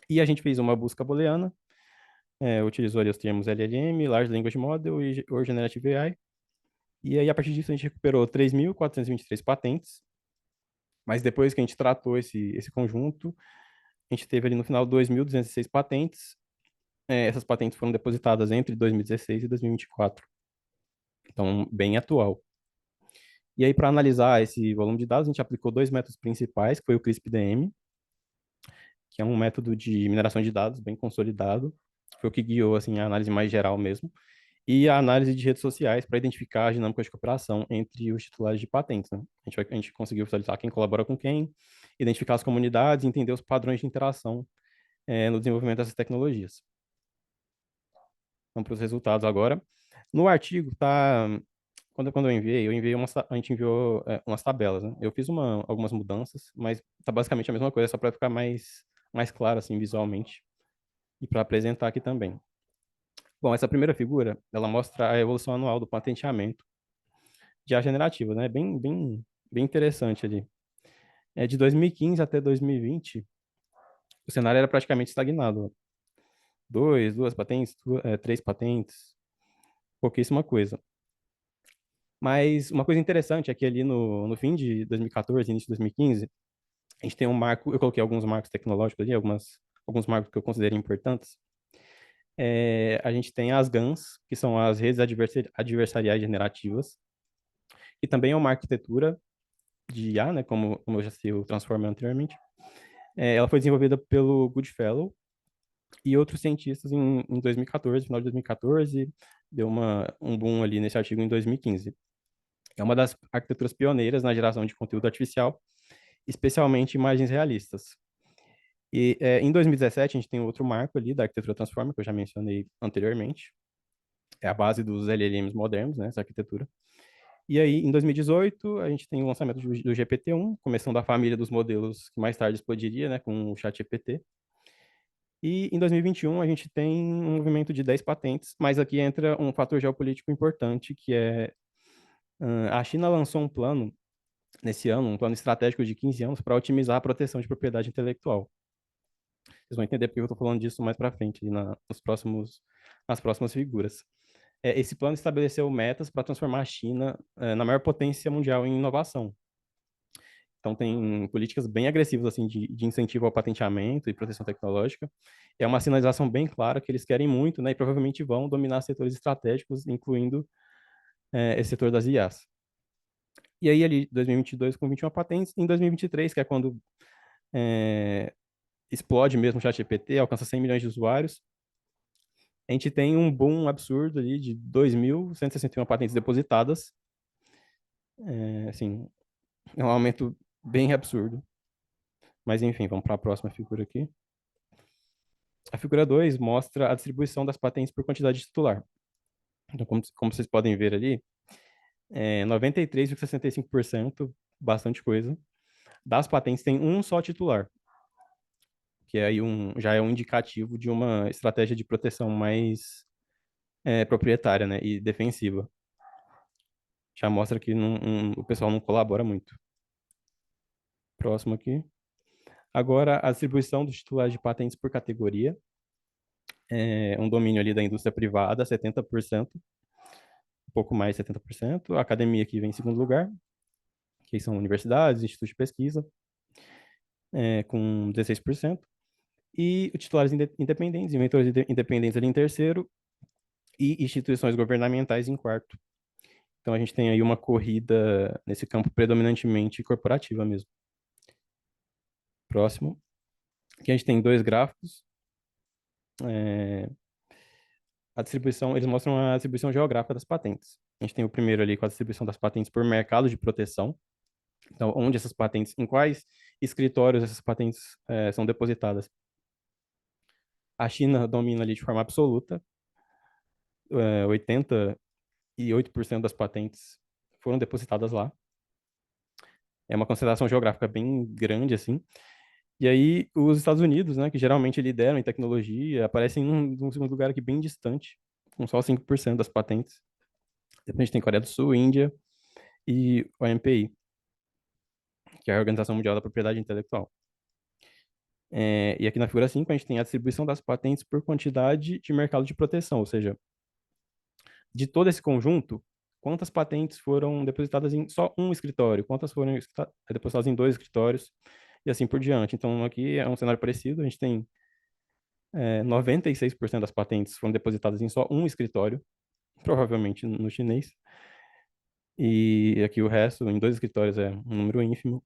[SPEAKER 4] E a gente fez uma busca booleana, utilizou ali os termos LLM, Large Language Model ou Generative AI. E aí, a partir disso, a gente recuperou 3.423 patentes. Mas depois que a gente tratou esse conjunto, a gente teve ali no final 2.206 patentes. Essas patentes foram depositadas entre 2016 e 2024. Então, bem atual. E aí, para analisar esse volume de dados, a gente aplicou dois métodos principais, que foi o CRISP-DM, que é um método de mineração de dados bem consolidado. Foi o que guiou assim, a análise mais geral mesmo. E a análise de redes sociais para identificar a dinâmica de cooperação entre os titulares de patentes, né? A gente conseguiu visualizar quem colabora com quem, identificar as comunidades e entender os padrões de interação no desenvolvimento dessas tecnologias. Vamos para os resultados agora. No artigo, quando eu enviei a gente enviou umas tabelas, né? Eu fiz algumas mudanças, mas tá basicamente a mesma coisa, só para ficar mais claro, assim, visualmente, e para apresentar aqui também. Bom, essa primeira figura, ela mostra a evolução anual do patenteamento de IA generativa, né? Bem interessante ali. De 2015 até 2020, o cenário era praticamente estagnado. Duas patentes, três patentes, pouquíssima coisa. Mas uma coisa interessante é que ali no fim de 2014, início de 2015, a gente tem um marco, eu coloquei alguns marcos tecnológicos ali, alguns marcos que eu considero importantes. A gente tem as GANs, que são as redes adversariais generativas, e também é uma arquitetura de IA, né, como eu já citei o Transformer anteriormente. Ela foi desenvolvida pelo Goodfellow e outros cientistas em 2014, final de 2014, deu um boom ali nesse artigo em 2015. É uma das arquiteturas pioneiras na geração de conteúdo artificial, especialmente imagens realistas. E em 2017 a gente tem outro marco ali da arquitetura Transformer, que eu já mencionei anteriormente. É a base dos LLMs modernos, né, essa arquitetura. E aí, em 2018, a gente tem o lançamento do GPT-1, começando a família dos modelos que mais tarde explodiria, né, com o ChatGPT. E em 2021, a gente tem um movimento de 10 patentes, mas aqui entra um fator geopolítico importante, que é a China lançou um plano nesse ano, um plano estratégico de 15 anos para otimizar a proteção de propriedade intelectual. Vocês vão entender porque eu estou falando disso mais para frente, nas próximas figuras. Esse plano estabeleceu metas para transformar a China na maior potência mundial em inovação. Então, tem políticas bem agressivas, assim, de incentivo ao patenteamento e proteção tecnológica. É uma sinalização bem clara que eles querem muito, né, e provavelmente vão dominar setores estratégicos, incluindo esse setor das IAs. E aí, ali, 2022 com 21 patentes, em 2023, que é quando explode mesmo o ChatGPT, alcança 100 milhões de usuários, a gente tem um boom absurdo ali de 2.161 patentes depositadas. Assim, é um aumento bem absurdo. Mas enfim, vamos para a próxima figura aqui. A figura 2 mostra a distribuição das patentes por quantidade titular. Então, como vocês podem ver ali, 93,65%, bastante coisa, das patentes tem um só titular, que é aí já é um indicativo de uma estratégia de proteção mais proprietária, né, e defensiva. Já mostra que o pessoal não colabora muito. Próximo aqui. Agora, a distribuição dos titulares de patentes por categoria. Um domínio ali da indústria privada, 70%, um pouco mais de 70%. A academia aqui vem em segundo lugar, que são universidades, institutos de pesquisa, com 16%. E os titulares independentes, inventores independentes ali em terceiro, e instituições governamentais em quarto. Então, a gente tem aí uma corrida nesse campo predominantemente corporativa mesmo. Próximo. Aqui a gente tem dois gráficos. A distribuição, eles mostram a distribuição geográfica das patentes. A gente tem o primeiro ali com a distribuição das patentes por mercado de proteção. Então, onde essas patentes, em quais escritórios essas patentes são depositadas. A China domina ali de forma absoluta. 88% das patentes foram depositadas lá. É uma concentração geográfica bem grande, assim. E aí, os Estados Unidos, né, que geralmente lideram em tecnologia, aparecem num segundo lugar aqui bem distante, com só 5% das patentes. Depois a gente tem Coreia do Sul, Índia e o ANPI, que é a Organização Mundial da Propriedade Intelectual. E aqui na figura 5, a gente tem a distribuição das patentes por quantidade de mercado de proteção, ou seja, de todo esse conjunto, quantas patentes foram depositadas em só um escritório, quantas foram depositadas em dois escritórios, e assim por diante. Então, aqui é um cenário parecido, a gente tem 96% das patentes foram depositadas em só um escritório, provavelmente no chinês, e aqui o resto, em dois escritórios, é um número ínfimo,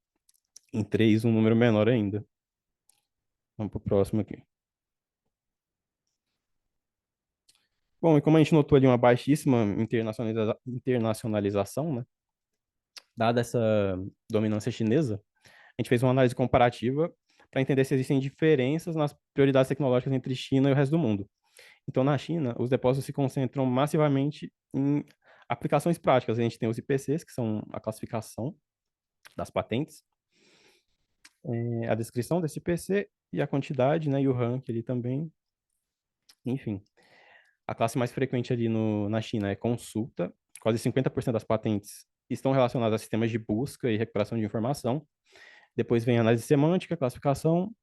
[SPEAKER 4] em três, um número menor ainda. Vamos para o próximo aqui. Bom, e como a gente notou ali uma baixíssima internacionalização, né? Dada essa dominância chinesa, a gente fez uma análise comparativa para entender se existem diferenças nas prioridades tecnológicas entre China e o resto do mundo. Então, na China, os depósitos se concentram massivamente em aplicações práticas. A gente tem os IPCs, que são a classificação das patentes, a descrição desse IPC e a quantidade, né, e o ranking ali também. Enfim, a classe mais frequente ali na China é consulta. Quase 50% das patentes estão relacionadas a sistemas de busca e recuperação de informação. Depois vem análise semântica, classificação,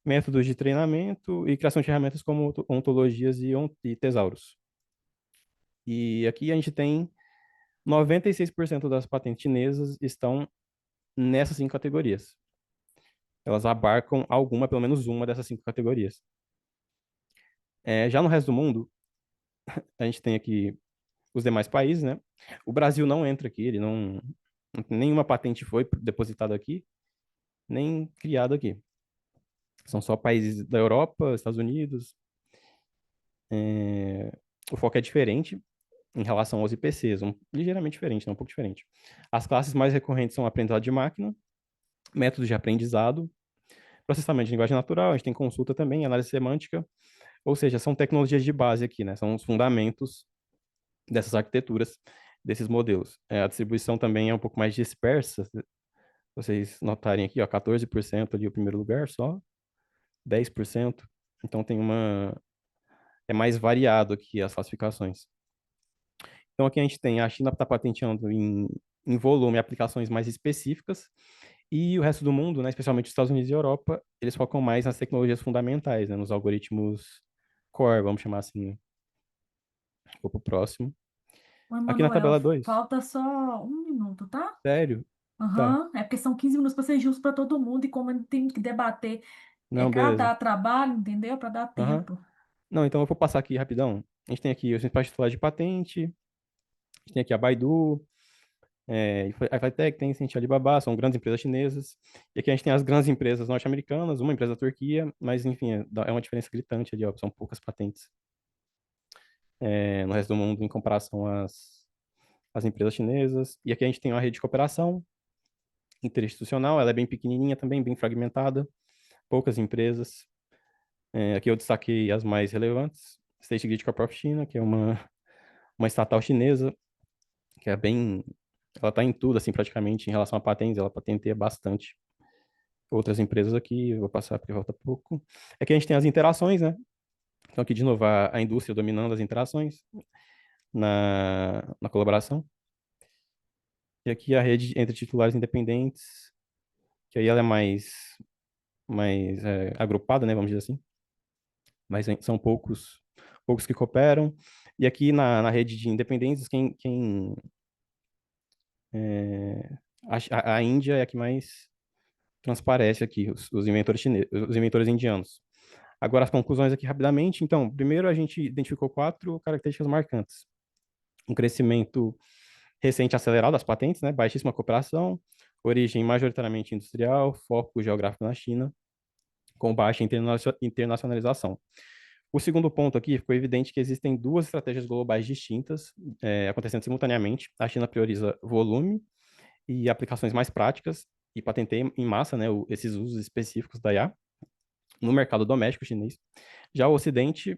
[SPEAKER 4] métodos de treinamento e criação de ferramentas como ontologias e tesauros. E aqui a gente tem 96% das patentes chinesas estão nessas 5 categorias. Elas abarcam pelo menos uma dessas 5 categorias. Já no resto do mundo, a gente tem aqui os demais países, né? O Brasil não entra aqui, ele nenhuma patente foi depositada aqui, nem criada aqui. São só países da Europa, Estados Unidos. O foco é diferente em relação aos IPCs, ligeiramente diferente, né? Um pouco diferente. As classes mais recorrentes são aprendizado de máquina, métodos de aprendizado, processamento de linguagem natural, a gente tem consulta também, análise semântica, ou seja, são tecnologias de base aqui, né? São os fundamentos dessas arquiteturas, desses modelos. A distribuição também é um pouco mais dispersa, vocês notarem aqui, ó, 14% ali o primeiro lugar só, 10%, então é mais variado aqui as classificações. Então aqui a gente tem a China está patenteando em volume aplicações mais específicas, e o resto do mundo, né, especialmente os Estados Unidos e Europa, eles focam mais nas tecnologias fundamentais, né, nos algoritmos core, vamos chamar assim, né? Vou pro próximo.
[SPEAKER 1] Ô,
[SPEAKER 4] Aqui na
[SPEAKER 1] Emanuel,
[SPEAKER 4] tabela 2.
[SPEAKER 1] falta só um minuto, tá?
[SPEAKER 4] Sério? Tá.
[SPEAKER 1] Aham, é porque são 15 minutos para ser justo para todo mundo e como eu tenho que debater,
[SPEAKER 4] Não, beleza.
[SPEAKER 1] cada trabalho, entendeu? Para dar
[SPEAKER 4] Aham.
[SPEAKER 1] tempo.
[SPEAKER 4] Não, então eu vou passar aqui rapidão. A gente tem aqui os principais titulares de patente, a gente tem aqui a Baidu, a Flytek, Tencent, Alibaba, são grandes empresas chinesas. E aqui a gente tem as grandes empresas norte-americanas, uma empresa da Turquia, mas enfim, é uma diferença gritante ali, ó, são poucas patentes no resto do mundo em comparação às empresas chinesas. E aqui a gente tem uma rede de cooperação interinstitucional, ela é bem pequenininha também, bem fragmentada, poucas empresas. Aqui eu destaquei as mais relevantes. State Grid Corp of China, que é uma estatal chinesa, que é bem... Ela está em tudo, assim, praticamente, em relação a patentes, ela patenteia bastante. Outras empresas aqui, eu vou passar porque falta pouco. Aqui a gente tem as interações, né? Então aqui, de novo, a indústria dominando as interações na colaboração. E aqui a rede entre titulares independentes, que aí ela é mais agrupada, né? Vamos dizer assim. Mas são poucos que cooperam. E aqui na rede de independentes, é, a Índia é a que mais transparece aqui, os inventores chineses, os inventores indianos. Agora, as conclusões aqui rapidamente. Então, primeiro a gente identificou 4 características marcantes. Um crescimento recente acelerado das patentes, né? Baixíssima cooperação, origem majoritariamente industrial, foco geográfico na China, com baixa internacionalização. O segundo ponto aqui, ficou evidente que existem duas estratégias globais distintas, acontecendo simultaneamente. A China prioriza volume e aplicações mais práticas e patenteia em massa, né, esses usos específicos da IA no mercado doméstico chinês. Já o Ocidente,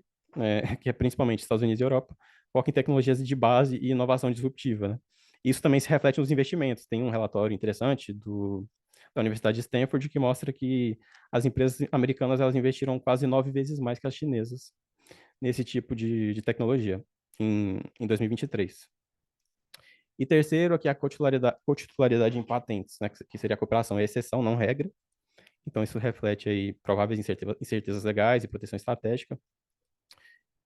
[SPEAKER 4] que é principalmente Estados Unidos e Europa, foca em tecnologias de base e inovação disruptiva, né? Isso também se reflete nos investimentos. Tem um relatório interessante da Universidade de Stanford que mostra que as empresas americanas elas investiram quase 9 vezes mais que as chinesas nesse tipo de tecnologia em 2023. E terceiro, aqui a cotitularidade em patentes, né, que seria a cooperação, é exceção, não regra. Então, isso reflete aí prováveis incertezas legais e proteção estratégica,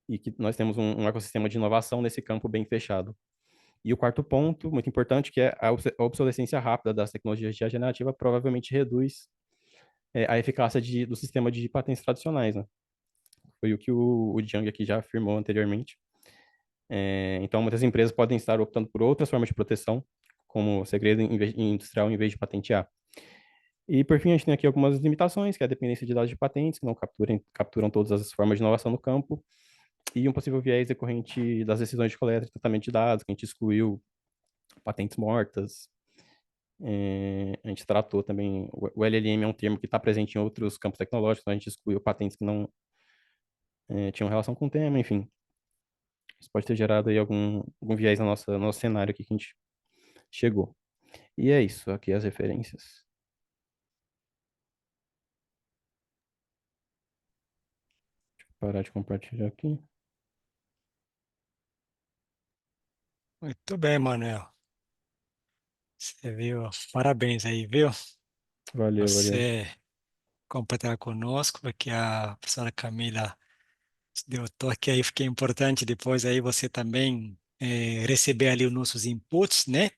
[SPEAKER 4] e que nós temos um ecossistema de inovação nesse campo bem fechado. E o quarto ponto, muito importante, que é a obsolescência rápida das tecnologias de IA generativa, provavelmente reduz a eficácia do sistema de patentes tradicionais, né? Foi o que o Jiang aqui já afirmou anteriormente. Então, muitas empresas podem estar optando por outras formas de proteção, como segredo industrial em vez de patentear. E, por fim, a gente tem aqui algumas limitações, que é a dependência de dados de patentes, que não capturam todas as formas de inovação no campo, e um possível viés decorrente das decisões de coleta e tratamento de dados, que a gente excluiu patentes mortas. A gente tratou também, o LLM é um termo que está presente em outros campos tecnológicos, então a gente excluiu patentes que não tinham relação com o tema, enfim. Isso pode ter gerado aí algum viés no nosso cenário aqui que a gente chegou. E é isso, aqui as referências. Deixa eu parar de compartilhar aqui.
[SPEAKER 6] Muito bem, Manuel. Você viu? Parabéns aí, viu?
[SPEAKER 4] Valeu, valeu.
[SPEAKER 6] Você compartilhar conosco, porque a professora Camila deu toque aí, que é importante depois aí você também receber ali os nossos inputs, né?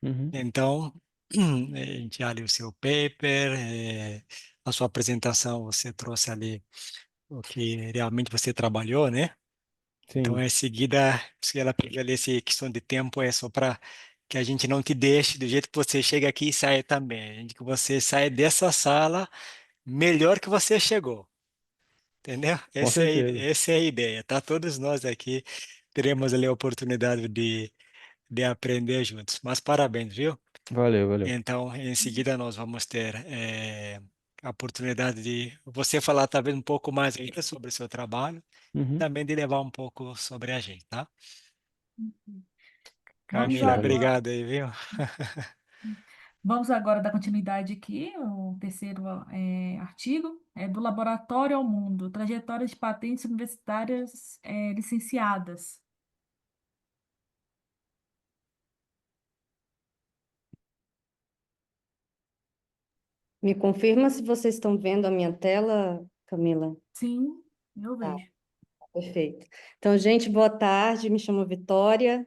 [SPEAKER 4] Uhum.
[SPEAKER 6] Então, a gente ali o seu paper, a sua apresentação, você trouxe ali o que realmente você trabalhou, né? Então,
[SPEAKER 4] Sim,
[SPEAKER 6] em seguida, se ela pediu ali essa questão de tempo, é só para que a gente não te deixe do jeito que você chega aqui e sai também. A gente, que você sai dessa sala melhor que você chegou, entendeu?
[SPEAKER 4] com certeza.
[SPEAKER 6] Essa é a ideia, tá? Todos nós aqui teremos ali a oportunidade de aprender juntos. Mas parabéns, viu?
[SPEAKER 4] Valeu, valeu.
[SPEAKER 6] Então, em seguida, nós vamos ter a oportunidade de você falar talvez um pouco mais ainda sobre o seu trabalho,
[SPEAKER 4] Uhum.
[SPEAKER 6] também de levar um pouco sobre a gente, tá?
[SPEAKER 1] Vamos
[SPEAKER 6] Camila,
[SPEAKER 4] Show.
[SPEAKER 1] agora.
[SPEAKER 6] obrigado aí, viu?
[SPEAKER 1] Vamos agora dar continuidade aqui, o terceiro artigo é do Laboratório ao Mundo, trajetórias de patentes universitárias licenciadas.
[SPEAKER 3] Me confirma se vocês estão vendo a minha tela, Camila.
[SPEAKER 1] Sim, eu
[SPEAKER 3] Tá,
[SPEAKER 1] vejo.
[SPEAKER 3] perfeito. Então, gente, boa tarde. Me chamo Vitória.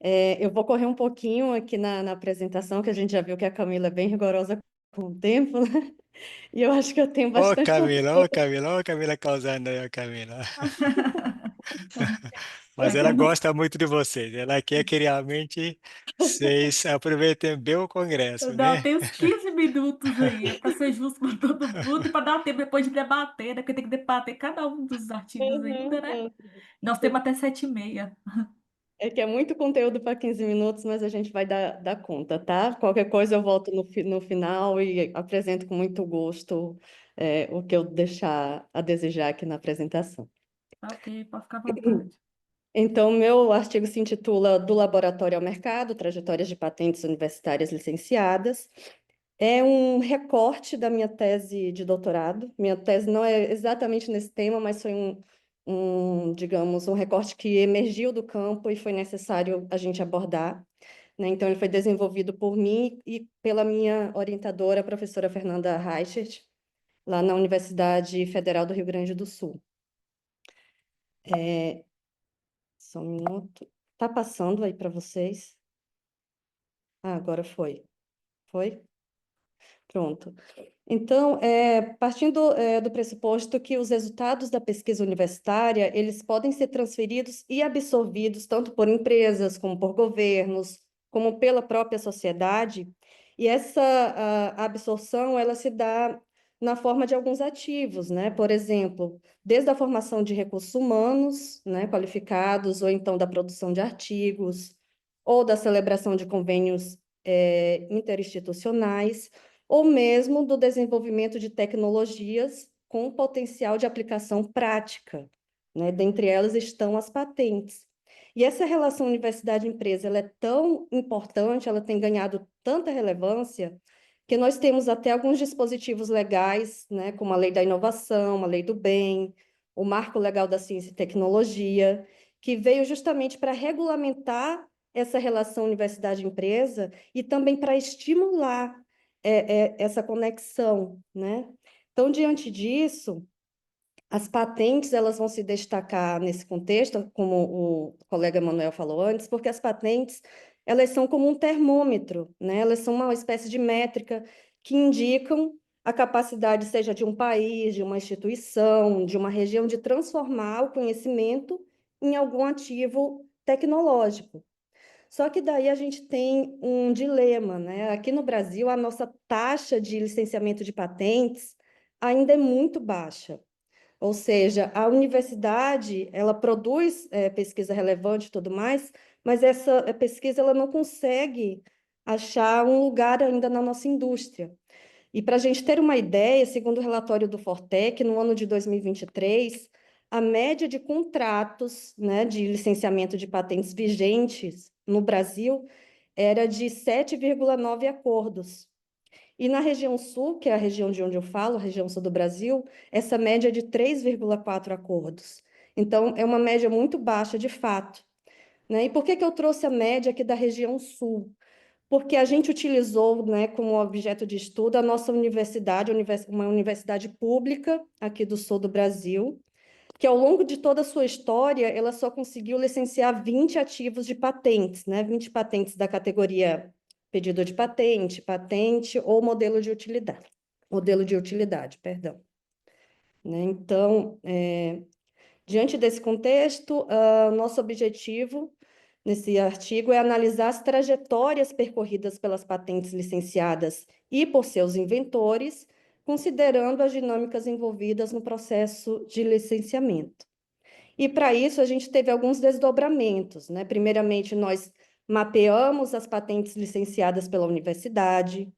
[SPEAKER 3] Eu vou correr um pouquinho aqui na apresentação, que a gente já viu que a Camila é bem rigorosa com o tempo, né? E eu acho que eu tenho bastante conteúdo.
[SPEAKER 6] Ô Camila causando aí, ô Camila. Mas
[SPEAKER 1] É,
[SPEAKER 6] ela
[SPEAKER 1] como
[SPEAKER 6] gosta muito de vocês. Ela quer que realmente vocês aproveitem bem o congresso,
[SPEAKER 1] Não,
[SPEAKER 6] né?
[SPEAKER 1] tem uns 15 minutos aí, é para ser justo com todo mundo e para dar tempo depois de debater, né? Porque tem que debater cada um dos artigos ainda,
[SPEAKER 3] Uhum,
[SPEAKER 1] né?
[SPEAKER 3] uhum.
[SPEAKER 1] Nós temos até 7h30.
[SPEAKER 3] É que é muito conteúdo para 15 minutos, mas a gente vai dar conta, tá? Qualquer coisa eu volto no final e apresento com muito gosto o que eu deixar a desejar aqui na apresentação.
[SPEAKER 1] Tá ok, pode ficar à vontade.
[SPEAKER 3] Então, meu artigo se intitula Do Laboratório ao Mercado, Trajetórias de Patentes Universitárias Licenciadas. É um recorte da minha tese de doutorado. Minha tese não é exatamente nesse tema, mas foi digamos, um recorte que emergiu do campo e foi necessário a gente abordar, né? Então, ele foi desenvolvido por mim e pela minha orientadora, a professora Fernanda Reichert, lá na Universidade Federal do Rio Grande do Sul. Só um minuto. Tá passando aí para vocês? Ah, agora foi. Foi? Pronto. Então, partindo do pressuposto que os resultados da pesquisa universitária, eles podem ser transferidos e absorvidos tanto por empresas, como por governos, como pela própria sociedade, e essa absorção, ela se dá na forma de alguns ativos, né? Por exemplo, desde a formação de recursos humanos, né, qualificados, ou então da produção de artigos, ou da celebração de convênios interinstitucionais, ou mesmo do desenvolvimento de tecnologias com potencial de aplicação prática, né? Dentre elas estão as patentes. E essa relação universidade-empresa, ela é tão importante, ela tem ganhado tanta relevância, que nós temos até alguns dispositivos legais, né, como a Lei da Inovação, a Lei do Bem, o Marco Legal da Ciência e Tecnologia, que veio justamente para regulamentar essa relação universidade-empresa e também para estimular essa conexão, né? Então, diante disso, as patentes elas vão se destacar nesse contexto, como o colega Manuel falou antes, porque as patentes elas são como um termômetro, né? Elas são uma espécie de métrica que indicam a capacidade, seja de um país, de uma instituição, de uma região, de transformar o conhecimento em algum ativo tecnológico. Só que daí a gente tem um dilema, né? Aqui no Brasil, a nossa taxa de licenciamento de patentes ainda é muito baixa. Ou seja, a universidade, ela produz pesquisa relevante e tudo mais, mas essa pesquisa ela não consegue achar um lugar ainda na nossa indústria. E para a gente ter uma ideia, segundo o relatório do Fortec, no ano de 2023, a média de contratos, né, de licenciamento de patentes vigentes no Brasil era de 7,9 acordos. E na região sul, que é a região de onde eu falo, a região sul do Brasil, essa média é de 3,4 acordos. Então, é uma média muito baixa, de fato, né? E por que eu trouxe a média aqui da região sul? Porque a gente utilizou, né, como objeto de estudo a nossa universidade, uma universidade pública aqui do sul do Brasil, que ao longo de toda a sua história, ela só conseguiu licenciar 20 ativos de patentes, né? 20 patentes da categoria pedido de patente, patente ou modelo de utilidade, perdão. Né? Então, diante desse contexto, nosso objetivo nesse artigo é analisar as trajetórias percorridas pelas patentes licenciadas e por seus inventores, considerando as dinâmicas envolvidas no processo de licenciamento. E para isso a gente teve alguns desdobramentos, né? Primeiramente, nós mapeamos as patentes licenciadas pela universidade,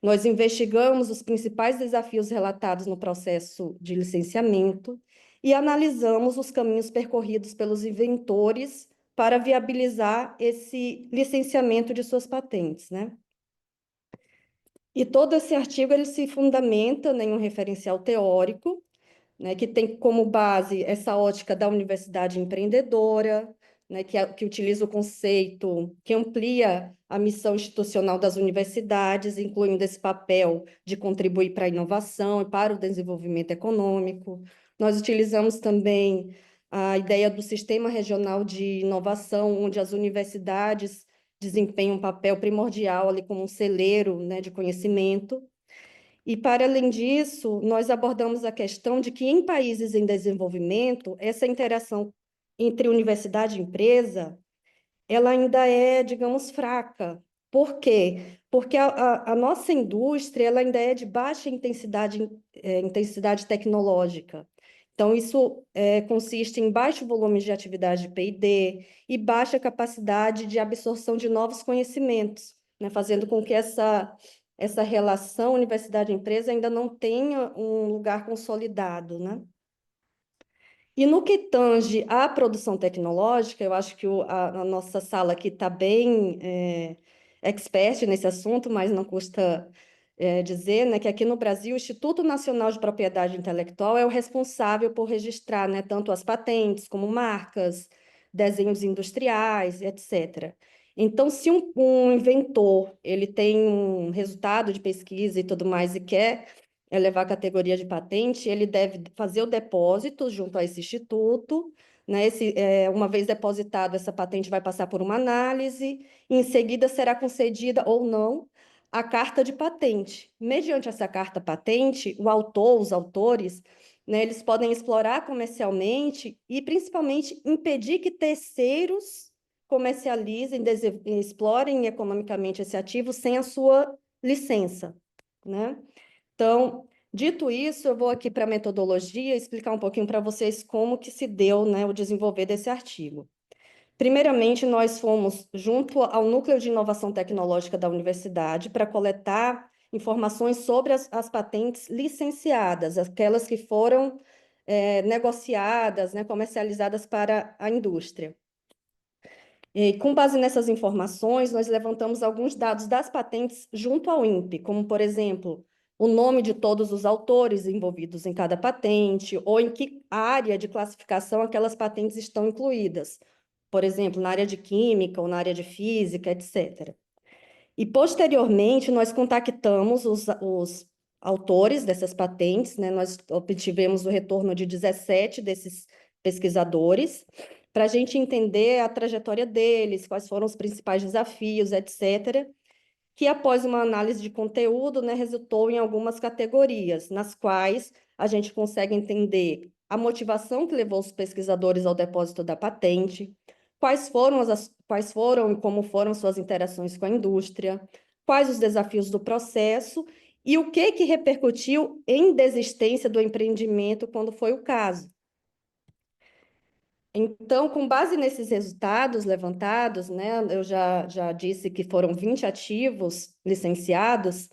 [SPEAKER 3] nós investigamos os principais desafios relatados no processo de licenciamento e analisamos os caminhos percorridos pelos inventores para viabilizar esse licenciamento de suas patentes, né? E todo esse artigo ele se fundamenta em um referencial teórico, né, que tem como base essa ótica da universidade empreendedora, né, que utiliza o conceito, que amplia a missão institucional das universidades, incluindo esse papel de contribuir para a inovação e para o desenvolvimento econômico. Nós utilizamos também a ideia do Sistema Regional de Inovação, onde as universidades desempenham um papel primordial ali como um celeiro, né, de conhecimento. E, para além disso, nós abordamos a questão de que, em países em desenvolvimento, essa interação entre universidade e empresa, ela ainda é, digamos, fraca. Por quê? Porque a nossa indústria ela ainda é de baixa intensidade tecnológica. Então, isso consiste em baixo volume de atividade de P&D e baixa capacidade de absorção de novos conhecimentos, né, fazendo com que essa relação universidade-empresa ainda não tenha um lugar consolidado, né? E no que tange à produção tecnológica, eu acho que a nossa sala aqui está bem expert nesse assunto, mas não custa dizer, né, que aqui no Brasil o Instituto Nacional de Propriedade Intelectual é o responsável por registrar, né, tanto as patentes como marcas, desenhos industriais, etc. Então, se um inventor ele tem um resultado de pesquisa e tudo mais e quer levar a categoria de patente, ele deve fazer o depósito junto a esse instituto, né? Uma vez depositado, essa patente vai passar por uma análise, e em seguida será concedida ou não a carta de patente. Mediante essa carta patente, o autor, os autores, né, eles podem explorar comercialmente e, principalmente, impedir que terceiros comercializem, explorem economicamente esse ativo sem a sua licença, né? Então, dito isso, eu vou aqui para a metodologia explicar um pouquinho para vocês como que se deu, né, o desenvolver desse artigo. Primeiramente, nós fomos junto ao Núcleo de Inovação Tecnológica da universidade para coletar informações sobre as patentes licenciadas, aquelas que foram negociadas, né, comercializadas para a indústria. E, com base nessas informações, nós levantamos alguns dados das patentes junto ao INPE, como, por exemplo, o nome de todos os autores envolvidos em cada patente, ou em que área de classificação aquelas patentes estão incluídas, por exemplo, na área de química ou na área de física, etc. E, posteriormente, nós contactamos os autores dessas patentes, né? Nós obtivemos o retorno de 17 desses pesquisadores, para a gente entender a trajetória deles, quais foram os principais desafios, etc., que, após uma análise de conteúdo, né, resultou em algumas categorias, nas quais a gente consegue entender a motivação que levou os pesquisadores ao depósito da patente, quais foram e como foram suas interações com a indústria, quais os desafios do processo e o que repercutiu em desistência do empreendimento quando foi o caso. Então, com base nesses resultados levantados, né, eu já disse que foram 20 ativos licenciados,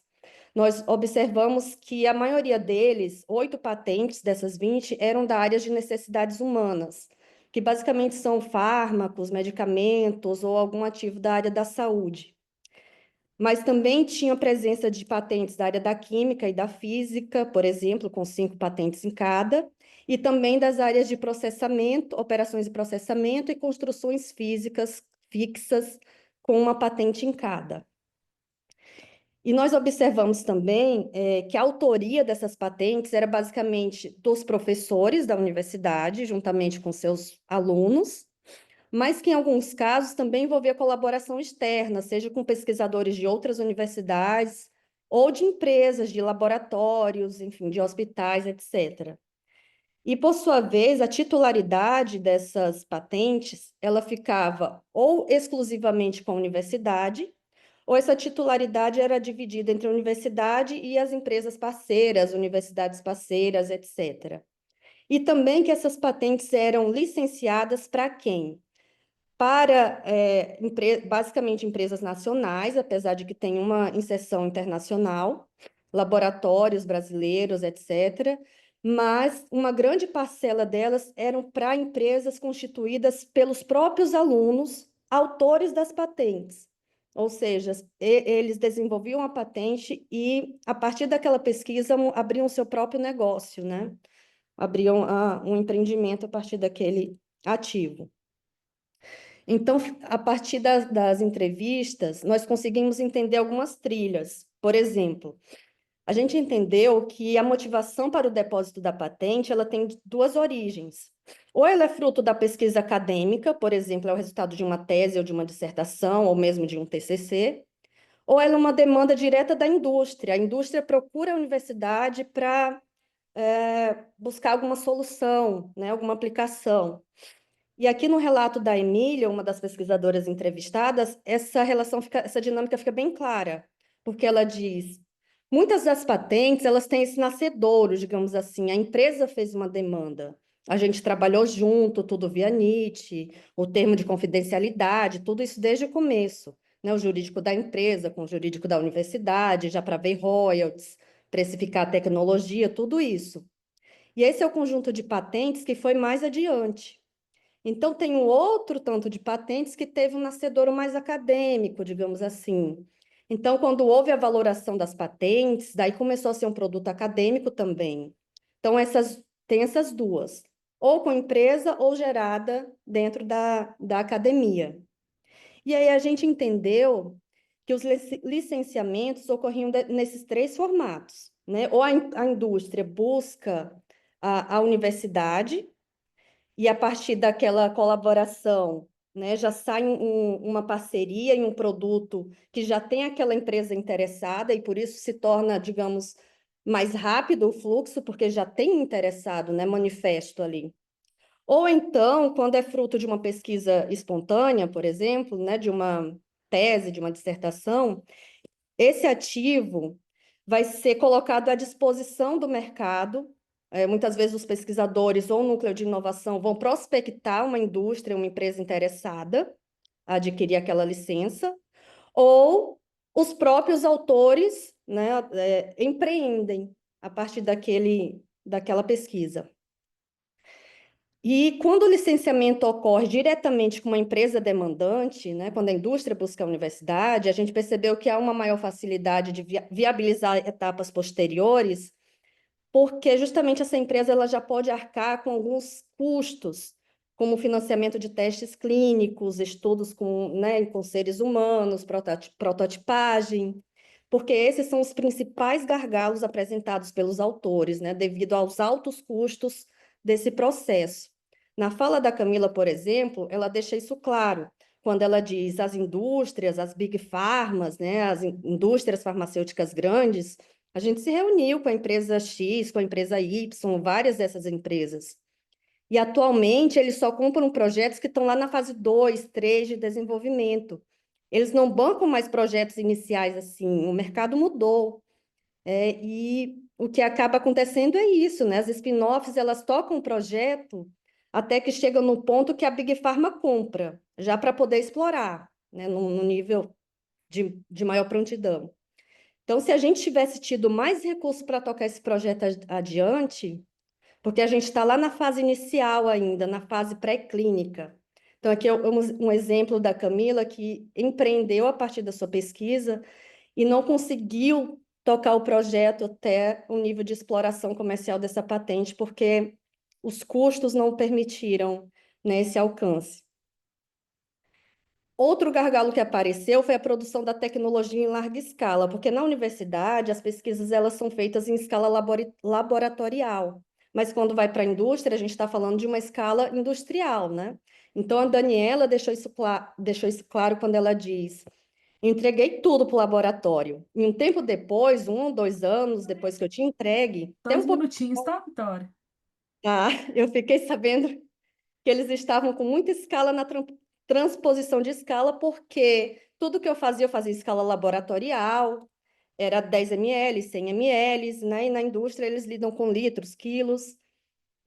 [SPEAKER 3] nós observamos que a maioria deles, 8 patentes dessas 20, eram da área de necessidades humanas, que basicamente são fármacos, medicamentos ou algum ativo da área da saúde. Mas também tinha presença de patentes da área da química e da física, por exemplo, com 5 patentes em cada, e também das áreas de processamento, operações de processamento e construções físicas fixas, com uma patente em cada. E nós observamos também que a autoria dessas patentes era basicamente dos professores da universidade, juntamente com seus alunos, mas que em alguns casos também envolvia colaboração externa, seja com pesquisadores de outras universidades ou de empresas, de laboratórios, enfim, de hospitais, etc. E, por sua vez, a titularidade dessas patentes, ela ficava ou exclusivamente com a universidade, ou essa titularidade era dividida entre a universidade e as empresas parceiras, universidades parceiras, etc. E também que essas patentes eram licenciadas para quem? Para, basicamente, empresas nacionais, apesar de que tem uma inserção internacional, laboratórios brasileiros, etc., mas uma grande parcela delas eram para empresas constituídas pelos próprios alunos, autores das patentes. Ou seja, eles desenvolviam a patente e, a partir daquela pesquisa, abriam seu próprio negócio, né? Abriam um empreendimento a partir daquele ativo. Então, a partir das entrevistas, nós conseguimos entender algumas trilhas. Por exemplo, A gente entendeu que a motivação para o depósito da patente, ela tem duas origens. Ou ela é fruto da pesquisa acadêmica, por exemplo, é o resultado de uma tese ou de uma dissertação, ou mesmo de um TCC, ou ela é uma demanda direta da indústria. A indústria procura a universidade para buscar alguma solução, né, alguma aplicação. E aqui no relato da Emília, uma das pesquisadoras entrevistadas, essa dinâmica fica bem clara, porque ela diz: muitas das patentes, elas têm esse nascedouro, digamos assim, a empresa fez uma demanda, a gente trabalhou junto, tudo via NIT, o termo de confidencialidade, tudo isso desde o começo, né? O jurídico da empresa com o jurídico da universidade, já para ver royalties, precificar a tecnologia, tudo isso. E esse é o conjunto de patentes que foi mais adiante. Então, tem um outro tanto de patentes que teve um nascedouro mais acadêmico, digamos assim. Então, quando houve a valoração das patentes, daí começou a ser um produto acadêmico também. Então, tem essas duas, ou com empresa ou gerada dentro da academia. E aí a gente entendeu que os licenciamentos ocorriam nesses três formatos, né? Ou a indústria busca a universidade, e a partir daquela colaboração, né, já sai uma parceria em um produto que já tem aquela empresa interessada e por isso se torna, digamos, mais rápido o fluxo, porque já tem um interessado, né, manifesto ali. Ou então, quando é fruto de uma pesquisa espontânea, por exemplo, né, de uma tese, de uma dissertação, esse ativo vai ser colocado à disposição do mercado. Muitas vezes os pesquisadores ou o núcleo de inovação vão prospectar uma indústria, uma empresa interessada a adquirir aquela licença, ou os próprios autores, né, empreendem a partir daquela pesquisa. E quando o licenciamento ocorre diretamente com uma empresa demandante, né, quando a indústria busca a universidade, a gente percebeu que há uma maior facilidade de viabilizar etapas posteriores, porque justamente essa empresa ela já pode arcar com alguns custos, como financiamento de testes clínicos, estudos com seres humanos, prototipagem, porque esses são os principais gargalos apresentados pelos autores, né, devido aos altos custos desse processo. Na fala da Camila, por exemplo, ela deixa isso claro, quando ela diz as indústrias, as big pharmas, né, as indústrias farmacêuticas grandes, a gente se reuniu com a empresa X, com a empresa Y, várias dessas empresas. E atualmente eles só compram projetos que estão lá na fase 2, 3 de desenvolvimento. Eles não bancam mais projetos iniciais assim, o mercado mudou. E o que acaba acontecendo é isso, né? As spin-offs, elas tocam o projeto até que chegam no ponto que a Big Pharma compra, já para poder explorar, né? No nível de maior prontidão. Então, se a gente tivesse tido mais recursos para tocar esse projeto adiante, porque a gente está lá na fase inicial ainda, na fase pré-clínica. Então, aqui é um exemplo da Camila, que empreendeu a partir da sua pesquisa e não conseguiu tocar o projeto até o nível de exploração comercial dessa patente, porque os custos não permitiram, né, esse alcance. Outro gargalo que apareceu foi a produção da tecnologia em larga escala, porque na universidade as pesquisas elas são feitas em escala laboratorial, mas quando vai para a indústria a gente está falando de uma escala industrial, né? Então a Daniela deixou isso claro quando ela diz: entreguei tudo para o laboratório. E um tempo depois, 1 ou 2 anos depois que eu tinha entregue, até
[SPEAKER 1] Dois
[SPEAKER 3] um pouco,
[SPEAKER 1] minutinhos, tá, Vitória?
[SPEAKER 3] tá, eu fiquei sabendo que eles estavam com muita escala na transposição de escala, porque tudo que eu fazia em escala laboratorial, era 10 ml, 100 ml, né? E na indústria eles lidam com litros, quilos.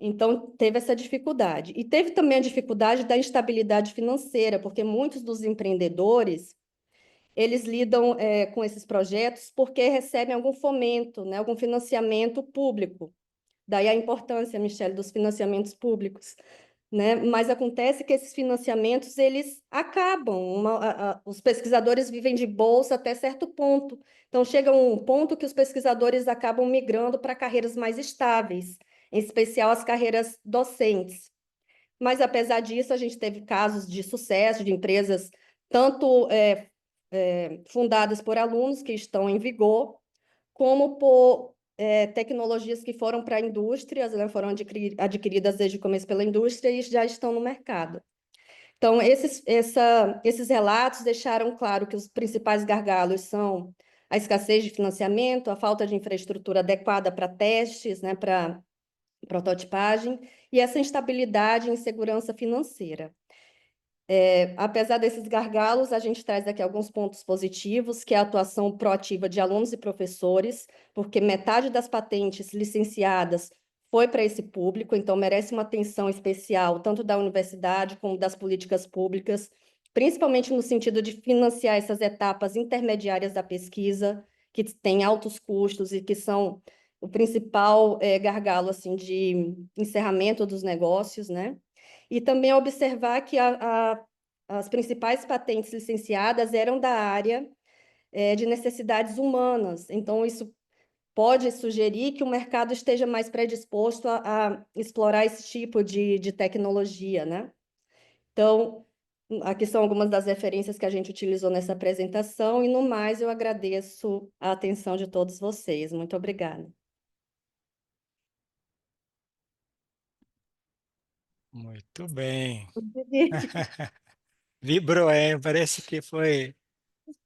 [SPEAKER 3] Então, teve essa dificuldade. E teve também a dificuldade da instabilidade financeira, porque muitos dos empreendedores, eles lidam com esses projetos porque recebem algum fomento, né? Algum financiamento público. Daí a importância, Michele, dos financiamentos públicos, né? Mas acontece que esses financiamentos eles acabam. Os pesquisadores vivem de bolsa até certo ponto. Então chega um ponto que os pesquisadores acabam migrando para carreiras mais estáveis, em especial as carreiras docentes. Mas apesar disso, a gente teve casos de sucesso de empresas tanto fundadas por alunos que estão em vigor, como por tecnologias que foram para indústrias, né, foram adquiridas desde o começo pela indústria e já estão no mercado. Então, esses relatos deixaram claro que os principais gargalos são a escassez de financiamento, a falta de infraestrutura adequada para testes, né, para prototipagem, e essa instabilidade e insegurança financeira. Apesar desses gargalos, a gente traz aqui alguns pontos positivos, que é a atuação proativa de alunos e professores, porque metade das patentes licenciadas foi para esse público, então merece uma atenção especial, tanto da universidade como das políticas públicas, principalmente no sentido de financiar essas etapas intermediárias da pesquisa, que têm altos custos e que são o principal gargalo assim, de encerramento dos negócios, né? E também observar que as principais patentes licenciadas eram da área de necessidades humanas. Então, isso pode sugerir que o mercado esteja mais predisposto a explorar esse tipo de tecnologia, né? Então, aqui são algumas das referências que a gente utilizou nessa apresentação, e no mais eu agradeço a atenção de todos vocês. Muito obrigada.
[SPEAKER 6] Muito bem. Vibrou, hein? Parece que foi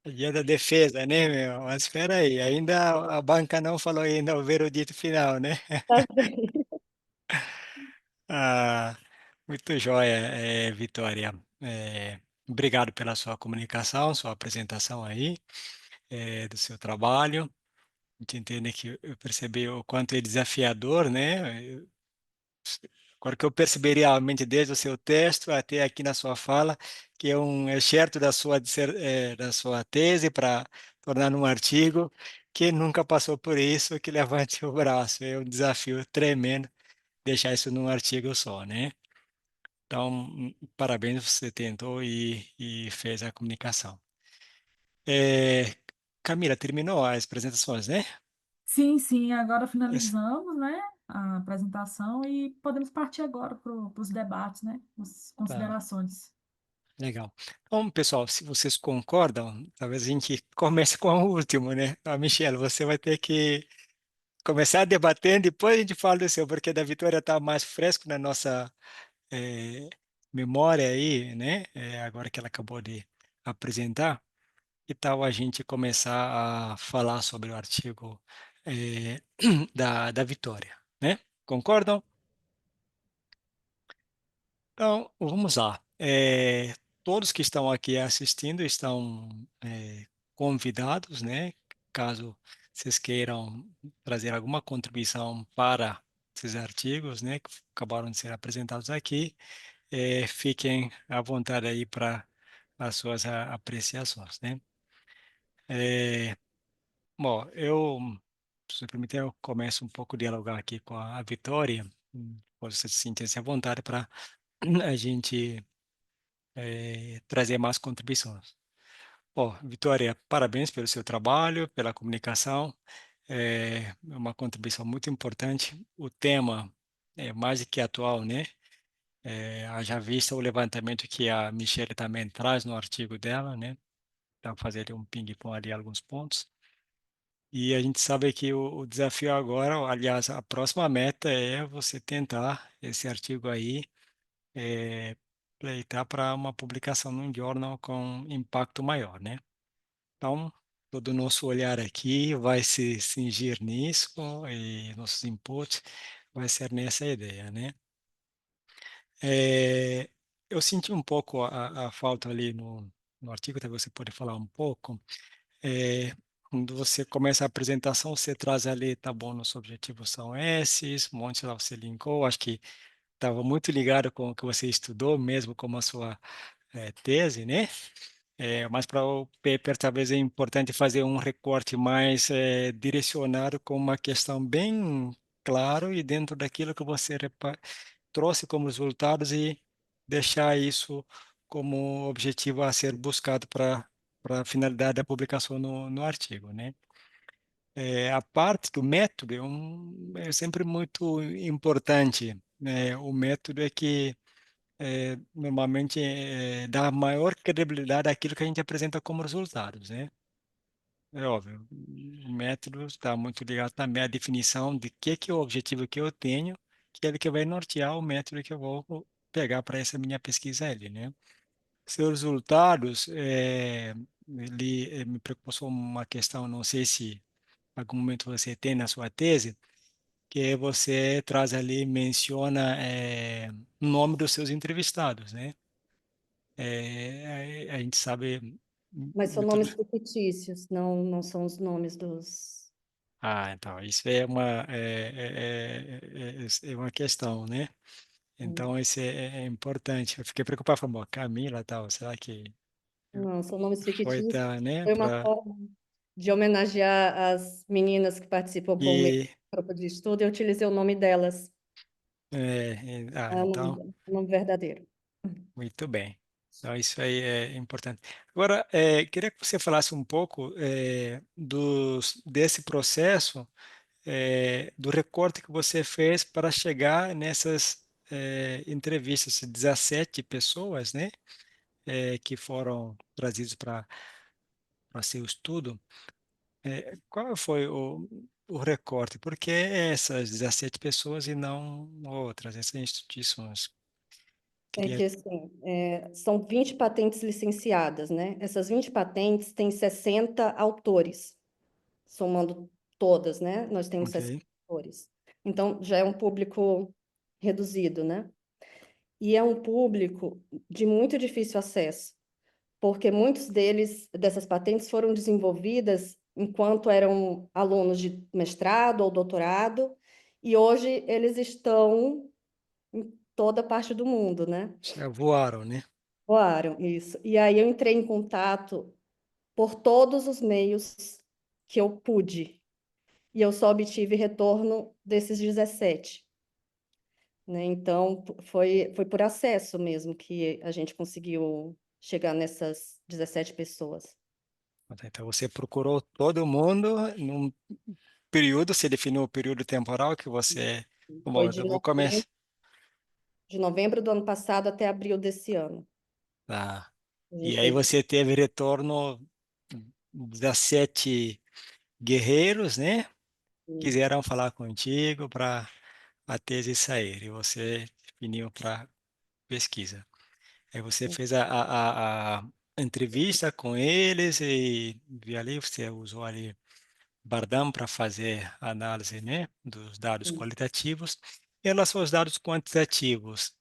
[SPEAKER 6] o dia da defesa, né, meu? Mas espera aí, ainda a banca não falou ainda o veredito final, né?
[SPEAKER 3] Tá bem.
[SPEAKER 6] Ah, muito joia, Vitória. Obrigado pela sua comunicação, sua apresentação aí, do seu trabalho. A gente entende que eu percebi o quanto é desafiador, né? Agora que eu percebi realmente desde o seu texto até aqui na sua fala, que é um excerto da sua tese para tornar um artigo, que nunca passou por isso, que levante o braço. É um desafio tremendo deixar isso num artigo só, né? Então, parabéns, você tentou e fez a comunicação. É, Camila, terminou as apresentações, né?
[SPEAKER 1] Sim, sim, agora
[SPEAKER 6] Esse-
[SPEAKER 1] finalizamos, né, a apresentação e podemos partir agora para os debates, né, as
[SPEAKER 6] Tá,
[SPEAKER 1] considerações.
[SPEAKER 6] legal. Então, pessoal, se vocês concordam, talvez a gente comece com o último, né? A Michelle, você vai ter que começar debatendo, depois a gente fala do seu, porque da Vitória está mais fresco na nossa eh, memória aí, né? Agora que ela acabou de apresentar. Que tal a gente começar a falar sobre o artigo eh, da Vitória, né? Concordam? Então, vamos lá. Todos que estão aqui assistindo estão convidados, né? Caso vocês queiram trazer alguma contribuição para esses artigos, né, que acabaram de ser apresentados aqui, fiquem à vontade aí para as suas apreciações, né? Eh, Bom, se me permitir, eu começo um pouco a dialogar aqui com a Vitória. Pode se sentir-se à vontade para a gente trazer mais contribuições. Bom, Vitória, parabéns pelo seu trabalho, pela comunicação. É uma contribuição muito importante. O tema é mais do que atual, né? Haja vista o levantamento que a Michelle também traz no artigo dela, né? Dá para fazer ali um ping-pong ali, alguns pontos. E a gente sabe que o desafio agora, aliás, a próxima meta é você tentar esse artigo aí, pleitar para uma publicação num jornal com impacto maior, né? Então, todo o nosso olhar aqui vai se cingir nisso e nossos inputs vai ser nessa ideia, né? É, eu senti um pouco a falta ali no artigo, talvez você pode falar um pouco. É, Quando você começa a apresentação, você traz ali, tá bom, nossos objetivos são esses, um monte lá você linkou, acho que estava muito ligado com o que você estudou, mesmo como a sua tese, né? Mas para o paper, talvez é importante fazer um recorte mais direcionado com uma questão bem claro e dentro daquilo que você trouxe como resultados e deixar isso como objetivo a ser buscado para a finalidade da publicação no artigo, né? A parte do método é sempre muito importante, né? O método é que normalmente dá maior credibilidade àquilo que a gente apresenta como resultados, né? é óbvio, o método está muito ligado também à definição de que é o objetivo que eu tenho, que é ele que vai nortear o método que eu vou pegar para essa minha pesquisa ali, né? Seus resultados, ele me preocupou uma questão, não sei se em algum momento você tem na sua tese, que você traz ali, menciona o nome dos seus entrevistados, né? A gente sabe
[SPEAKER 3] Mas são
[SPEAKER 6] muito.
[SPEAKER 3] nomes fictícios, não, não são os nomes dos.
[SPEAKER 6] Ah, então, isso é uma questão, né? Então, isso é importante. Eu fiquei preocupado, falei, bom, Camila, tal, será que
[SPEAKER 3] Não, são nomes
[SPEAKER 6] foi,
[SPEAKER 3] fictícios.
[SPEAKER 6] tá, né?
[SPEAKER 3] Foi uma forma de homenagear as meninas que participam por meio
[SPEAKER 6] E,
[SPEAKER 3] do grupo de estudo, eu utilizei o nome delas, o
[SPEAKER 6] então,
[SPEAKER 3] o nome verdadeiro.
[SPEAKER 6] muito bem. Então, isso aí é importante. Agora, queria que você falasse um pouco desse processo, do recorte que você fez para chegar nessas entrevistas, 17 pessoas, né? Que foram trazidos para seu estudo. Qual foi o recorte? Por que essas 17 pessoas e não outras, essas instituições?
[SPEAKER 3] É que,
[SPEAKER 6] Queria.
[SPEAKER 3] assim, são 20 patentes licenciadas, né? Essas 20 patentes têm 60 autores, somando todas, né? Nós temos
[SPEAKER 6] Ok,
[SPEAKER 3] 60 autores. Então, já é um público reduzido, né? E é um público de muito difícil acesso, porque muitos dessas patentes, foram desenvolvidas enquanto eram alunos de mestrado ou doutorado, e hoje eles estão em toda parte do mundo, né?
[SPEAKER 6] já voaram, né?
[SPEAKER 3] Claro, isso. E aí eu entrei em contato por todos os meios que eu pude, e eu só obtive retorno desses 17, né? Então, foi por acesso mesmo que a gente conseguiu chegar nessas 17 pessoas.
[SPEAKER 6] Então, você procurou todo mundo num período, você definiu o período temporal que você.
[SPEAKER 3] Foi
[SPEAKER 6] Bom, eu vou começar.
[SPEAKER 3] de novembro do ano passado até abril desse ano.
[SPEAKER 6] Tá.
[SPEAKER 3] A
[SPEAKER 6] E
[SPEAKER 3] gente
[SPEAKER 6] aí
[SPEAKER 3] fez.
[SPEAKER 6] você teve retorno 17 guerreiros, né? Quiseram falar contigo para a tese sair e você definiu para pesquisa. Aí você fez a entrevista com eles e vi ali, você usou ali Bardam para fazer a análise, né, dos dados qualitativos. Em relação aos dados quantitativos,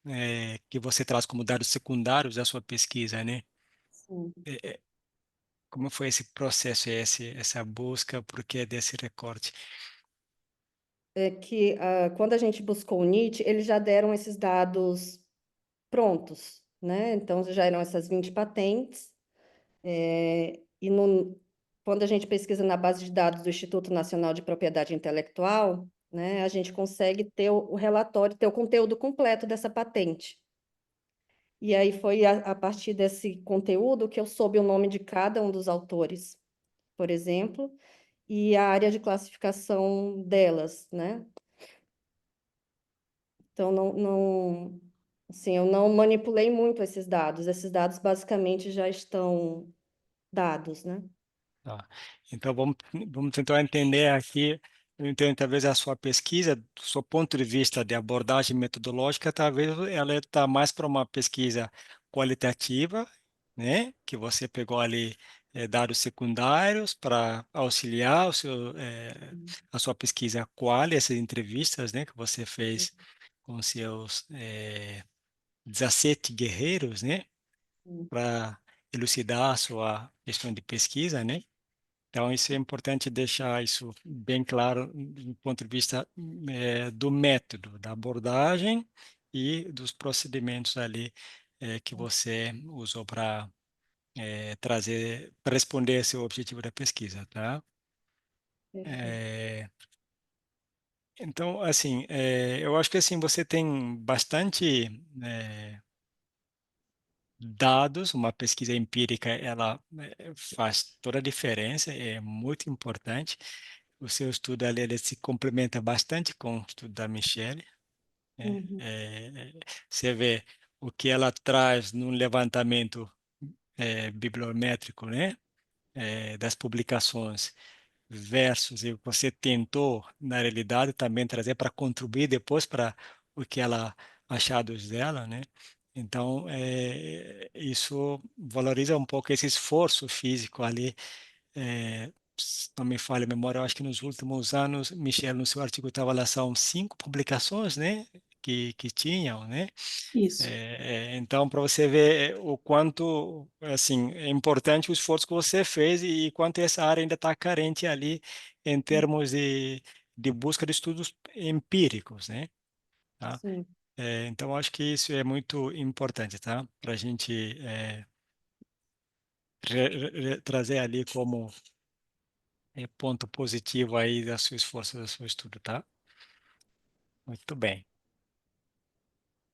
[SPEAKER 6] que você traz como dados secundários da sua pesquisa, né?
[SPEAKER 3] Sim.
[SPEAKER 6] Como foi esse processo, essa busca, por que desse recorte?
[SPEAKER 3] É que quando a gente buscou o NIT, eles já deram esses dados prontos, né? Então já eram essas 20 patentes. E quando a gente pesquisa na base de dados do Instituto Nacional de Propriedade Intelectual, né, a gente consegue ter o relatório, ter o conteúdo completo dessa patente. E aí foi a partir desse conteúdo que eu soube o nome de cada um dos autores, por exemplo, e a área de classificação delas, né? Então, assim, eu não manipulei muito esses dados basicamente já estão dados, né?
[SPEAKER 6] Tá. Então, vamos tentar entender aqui, então, talvez a sua pesquisa, do seu ponto de vista de abordagem metodológica, talvez ela está mais para uma pesquisa qualitativa, né? Que você pegou ali dados secundários para auxiliar a sua pesquisa qual, essas entrevistas, né? Que você fez com seus 17 guerreiros, né? Para elucidar a sua questão de pesquisa, né? Então, isso é importante deixar isso bem claro do ponto de vista do método, da abordagem e dos procedimentos ali que você usou para trazer, para responder esse objetivo da pesquisa, tá?
[SPEAKER 3] Perfeito.
[SPEAKER 6] Eh, então, assim, eu acho que assim você tem bastante dados, uma pesquisa empírica, ela faz toda a diferença, é muito importante. O seu estudo ali, ele se complementa bastante com o estudo da Michelle, né?
[SPEAKER 3] Uhum.
[SPEAKER 6] Você vê o que ela traz num levantamento bibliométrico, né? das publicações versus o que você tentou, na realidade, também trazer para contribuir depois para o que ela achados dela, né? Então, isso valoriza um pouco esse esforço físico ali. Se não me falha a memória, eu acho que nos últimos anos, Michel, no seu artigo estava lá, são 5 publicações, né? Que tinham, né?
[SPEAKER 5] Isso,
[SPEAKER 6] Então, para você ver o quanto, assim, é importante o esforço que você fez e quanto essa área ainda está carente ali em termos de busca de estudos empíricos, né? Tá?
[SPEAKER 3] sim.
[SPEAKER 6] Então, acho que isso é muito importante, tá? Para a gente trazer ali como ponto positivo aí do seu esforço, do seu estudo, tá? Muito bem.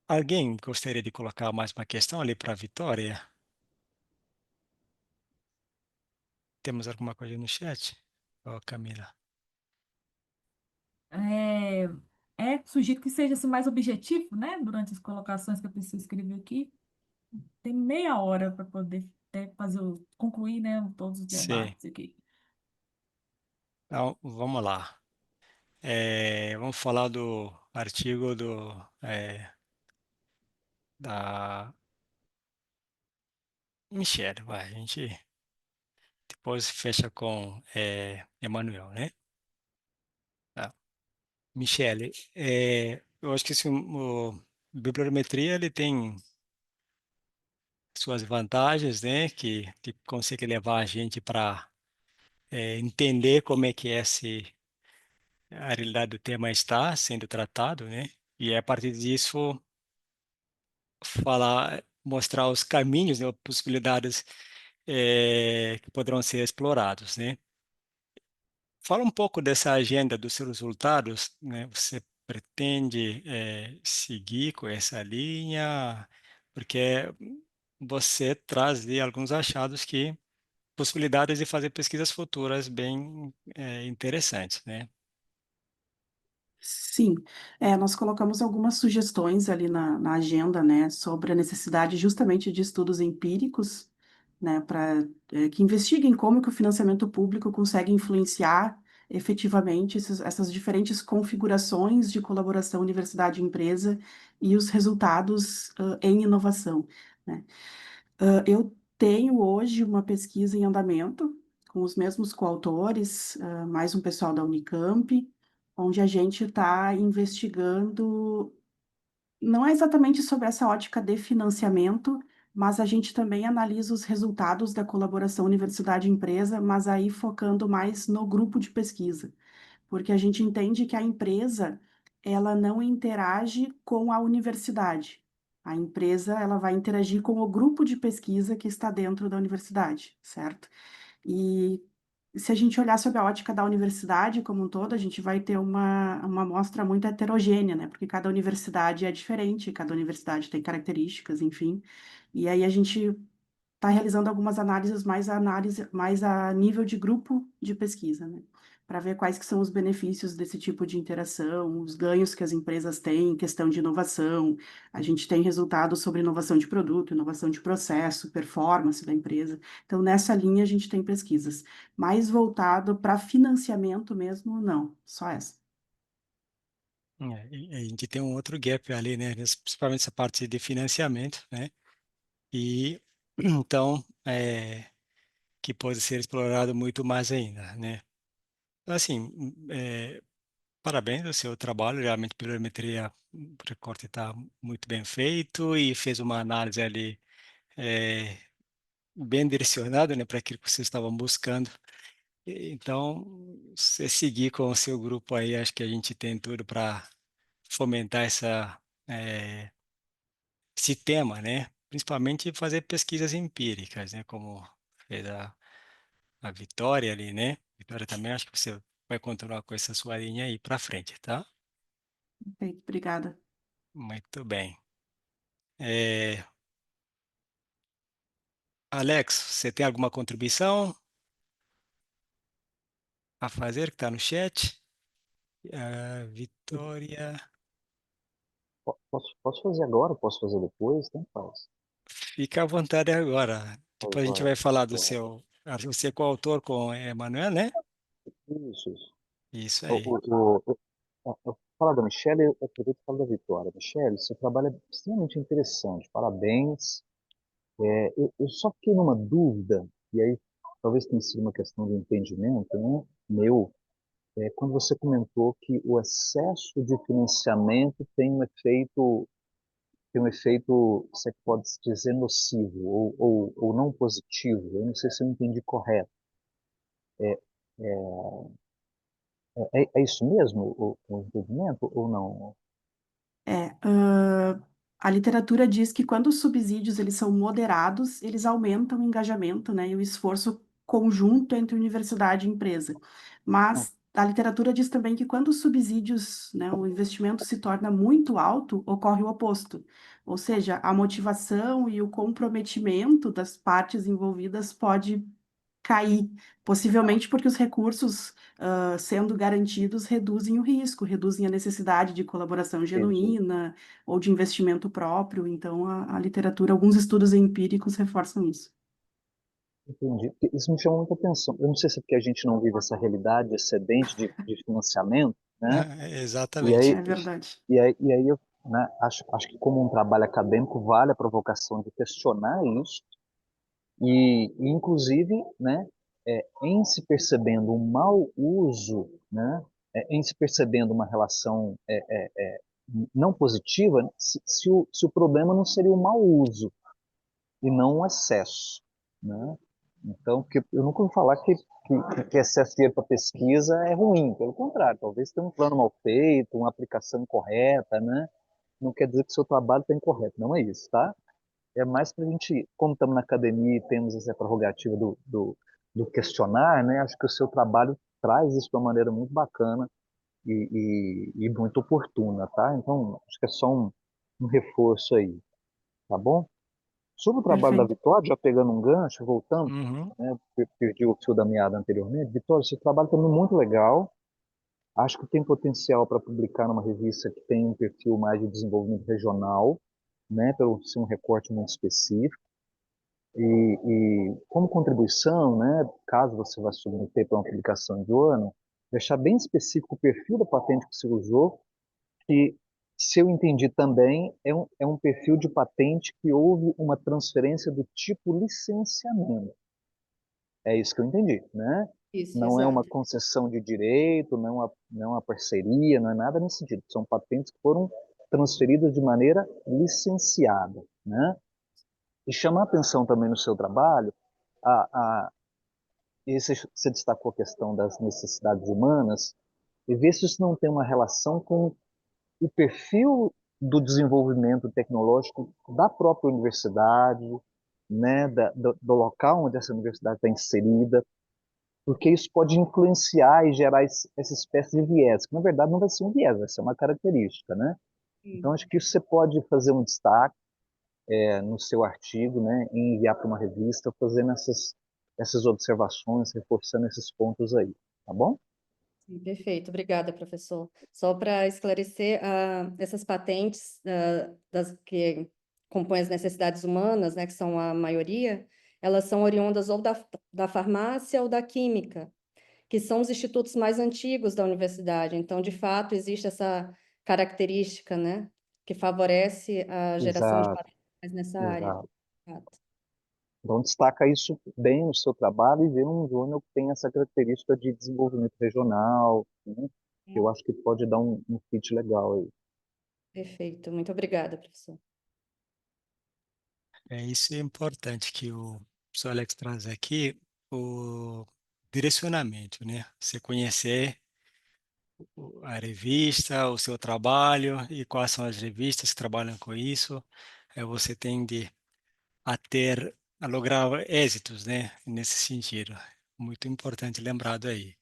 [SPEAKER 6] Alguém gostaria de colocar mais uma questão ali para a Vitória? Temos alguma coisa no chat? Ó, Camila.
[SPEAKER 1] É, sugiro que seja assim, mais objetivo, né? Durante as colocações que a pessoa escreveu aqui. Tem meia hora para poder fazer concluir, né, todos os
[SPEAKER 6] Sim.
[SPEAKER 1] debates aqui.
[SPEAKER 6] Então, vamos lá. Vamos falar do artigo da Michelle, vai. A gente depois fecha com Emanuel, né? Tá. Michele, eu acho que o bibliometria ele tem suas vantagens, né? Que consegue levar a gente para entender como é que a realidade do tema está sendo tratado, né? E a partir disso mostrar os caminhos, né, possibilidades que poderão ser explorados, né? Fala um pouco dessa agenda dos seus resultados, né? Você pretende seguir com essa linha? Porque você traz ali alguns achados que possibilidades de fazer pesquisas futuras bem interessantes, né?
[SPEAKER 5] sim. Nós colocamos algumas sugestões ali na agenda, né, sobre a necessidade justamente de estudos empíricos, né, para que investiguem como que o financiamento público consegue influenciar efetivamente essas diferentes configurações de colaboração universidade-empresa e os resultados em inovação, né. Eu tenho hoje uma pesquisa em andamento, com os mesmos coautores, mais um pessoal da Unicamp, onde a gente está investigando, não é exatamente sobre essa ótica de financiamento, mas a gente também analisa os resultados da colaboração universidade-empresa, mas aí focando mais no grupo de pesquisa, porque a gente entende que a empresa, ela não interage com a universidade. A empresa, ela vai interagir com o grupo de pesquisa que está dentro da universidade, certo? E se a gente olhar sob a ótica da universidade como um todo, a gente vai ter uma amostra muito heterogênea, né? Porque cada universidade é diferente, cada universidade tem características, enfim. E aí a gente está realizando algumas análises mais a nível de grupo de pesquisa, né? Para ver quais que são os benefícios desse tipo de interação, os ganhos que as empresas têm em questão de inovação. A gente tem resultados sobre inovação de produto, inovação de processo, performance da empresa. Então, nessa linha, a gente tem pesquisas. Mais voltado para financiamento mesmo, não, só essa.
[SPEAKER 6] E a gente tem um outro gap ali, né? Principalmente essa parte de financiamento, né? E então, que pode ser explorado muito mais ainda, né? Então, assim, parabéns ao seu trabalho, realmente a pilometria, o recorte está muito bem feito e fez uma análise ali é, bem direcionada, né, para aquilo que vocês estavam buscando. Então, se seguir com o seu grupo aí, acho que a gente tem tudo para fomentar esse tema, né? Principalmente fazer pesquisas empíricas, né? Como fez a Vitória ali, né? Vitória também, acho que você vai continuar com essa sua linha aí para frente, tá?
[SPEAKER 5] Perfeito, obrigada.
[SPEAKER 6] Muito bem. É, Alex, você tem alguma contribuição a fazer que está no chat? Vitória,
[SPEAKER 7] Posso fazer agora? Posso fazer depois? Tanto faz.
[SPEAKER 6] fica à vontade agora. Depois a gente
[SPEAKER 7] Agora,
[SPEAKER 6] vai falar do
[SPEAKER 7] agora.
[SPEAKER 6] seu Você é coautor com Emanuel, né?
[SPEAKER 7] Isso.
[SPEAKER 6] Isso
[SPEAKER 7] O,
[SPEAKER 6] aí.
[SPEAKER 7] falar da Michelle, eu poderia falar da Vitória. Michelle, seu trabalho é extremamente interessante. Parabéns. Eu só fiquei numa dúvida, e aí talvez tenha sido uma questão de entendimento, né, meu, quando você comentou que o excesso de financiamento tem um efeito, você pode dizer, nocivo ou não positivo. Eu não sei se eu entendi correto. É, é, é isso mesmo, o entendimento, ou não?
[SPEAKER 5] É, a literatura diz que quando os subsídios eles são moderados, eles aumentam o engajamento, né, e o esforço conjunto entre universidade e empresa. Mas a literatura diz também que quando os subsídios, né, o investimento se torna muito alto, ocorre o oposto. Ou seja, a motivação e o comprometimento das partes envolvidas pode cair, possivelmente porque os recursos, sendo garantidos, reduzem o risco, reduzem a necessidade de colaboração
[SPEAKER 7] Entendi.
[SPEAKER 5] genuína ou de investimento próprio. Então, a literatura, alguns estudos empíricos reforçam isso.
[SPEAKER 7] Entendi. Porque isso me chamou muita atenção. Eu não sei se é porque a gente não vive essa realidade excedente de financiamento, né? E
[SPEAKER 6] Exatamente.
[SPEAKER 7] aí,
[SPEAKER 5] É verdade.
[SPEAKER 7] e aí eu, né, acho que como um trabalho acadêmico vale a provocação de questionar isso e inclusive, né, em se percebendo um mau uso, né, em se percebendo uma relação não positiva, se o problema não seria o mau uso e não o excesso, né? Então, porque eu nunca ouvi falar que excesso de dinheiro para pesquisa é ruim, pelo contrário, talvez tenha um plano mal feito, uma aplicação incorreta, né? Não quer dizer que o seu trabalho está incorreto, não é isso, tá? É mais para a gente, como estamos na academia e temos essa prerrogativa do questionar, né? Acho que o seu trabalho traz isso de uma maneira muito bacana e muito oportuna, tá? Então, acho que é só um reforço aí, tá bom? Sobre o trabalho da
[SPEAKER 5] Perfeito.
[SPEAKER 7] Vitória, já pegando um gancho, voltando,
[SPEAKER 6] Uhum.
[SPEAKER 7] né, perdi o fio da meada anteriormente. Vitória, esse trabalho também é muito legal. Acho que tem potencial para publicar numa revista que tem um perfil mais de desenvolvimento regional, né, pelo ser um recorte muito específico. E como contribuição, né, caso você vá submeter para uma publicação de ano, deixar bem específico o perfil da patente que se usou, que, se eu entendi também, é um perfil de patente que houve uma transferência do tipo licenciamento. É isso que eu entendi, né?
[SPEAKER 3] Isso,
[SPEAKER 7] Não é uma
[SPEAKER 3] exato.
[SPEAKER 7] concessão de direito, não é uma parceria, não é nada nesse sentido. São patentes que foram transferidas de maneira licenciada, né? E chamar a atenção também no seu trabalho, a, a, e você destacou a questão das necessidades humanas, e ver se isso não tem uma relação com o perfil do desenvolvimento tecnológico da própria universidade, né, do local onde essa universidade está inserida, porque isso pode influenciar e gerar essa espécie de viés, que na verdade não vai ser um viés, vai ser uma característica, né? Então
[SPEAKER 3] Sim.
[SPEAKER 7] acho que isso você pode fazer um destaque no seu artigo, né, e enviar para uma revista, fazendo essas observações, reforçando esses pontos aí, tá bom?
[SPEAKER 3] Sim, perfeito, obrigada, professor. Só para esclarecer, essas patentes das que compõem as necessidades humanas, né, que são a maioria, elas são oriundas ou da farmácia ou da química, que são os institutos mais antigos da universidade. Então, de fato, existe essa característica, né, que favorece a geração de
[SPEAKER 7] Exato,
[SPEAKER 3] patentes nessa área.
[SPEAKER 7] exato.
[SPEAKER 3] Exato.
[SPEAKER 7] Então destaca isso bem no seu trabalho e vê um júnior que tem essa característica de desenvolvimento regional, né? Eu acho que pode dar um fit legal aí.
[SPEAKER 3] Perfeito, muito obrigada, professor.
[SPEAKER 6] Isso é importante que o professor Alex traz aqui, o direcionamento, né? Você conhecer a revista, o seu trabalho e quais são as revistas que trabalham com isso. Você tende a lograr êxitos, né? Nesse sentido. Muito importante lembrado aí,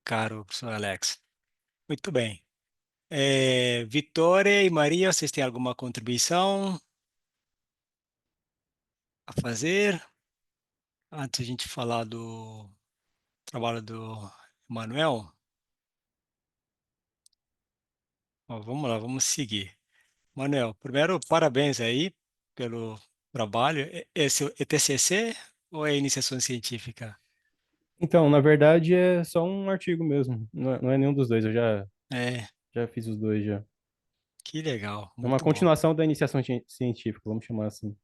[SPEAKER 6] caro professor Alex. Muito bem. Vitória e Maria, vocês têm alguma contribuição a fazer? Antes de a gente falar do trabalho do Manuel, ó, vamos lá, vamos seguir. Manuel, primeiro, parabéns aí pelo trabalho. Esse é o TCC? ou é iniciação científica?
[SPEAKER 4] Então, na verdade, é só um artigo mesmo. Não é nenhum dos dois. Eu
[SPEAKER 6] É,
[SPEAKER 4] já fiz os dois já.
[SPEAKER 6] que legal,
[SPEAKER 4] É uma
[SPEAKER 6] muito bom.
[SPEAKER 4] continuação da iniciação científica, vamos chamar assim.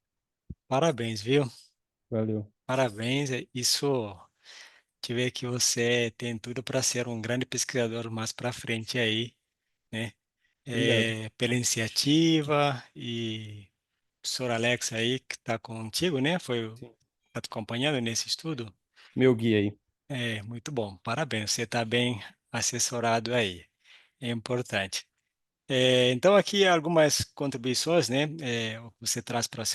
[SPEAKER 6] Parabéns, viu?
[SPEAKER 4] Valeu.
[SPEAKER 6] Parabéns. Isso, te ver que você tem tudo para ser um grande pesquisador mais para frente aí, né?
[SPEAKER 4] Obrigado.
[SPEAKER 6] Pela iniciativa e o professor Alex aí que está contigo, né?
[SPEAKER 4] Sim.
[SPEAKER 6] Está te acompanhando nesse estudo?
[SPEAKER 4] Meu guia aí.
[SPEAKER 6] É, muito bom. Parabéns. Você está bem assessorado aí. É importante. Então, aqui algumas contribuições, né? O que você traz para o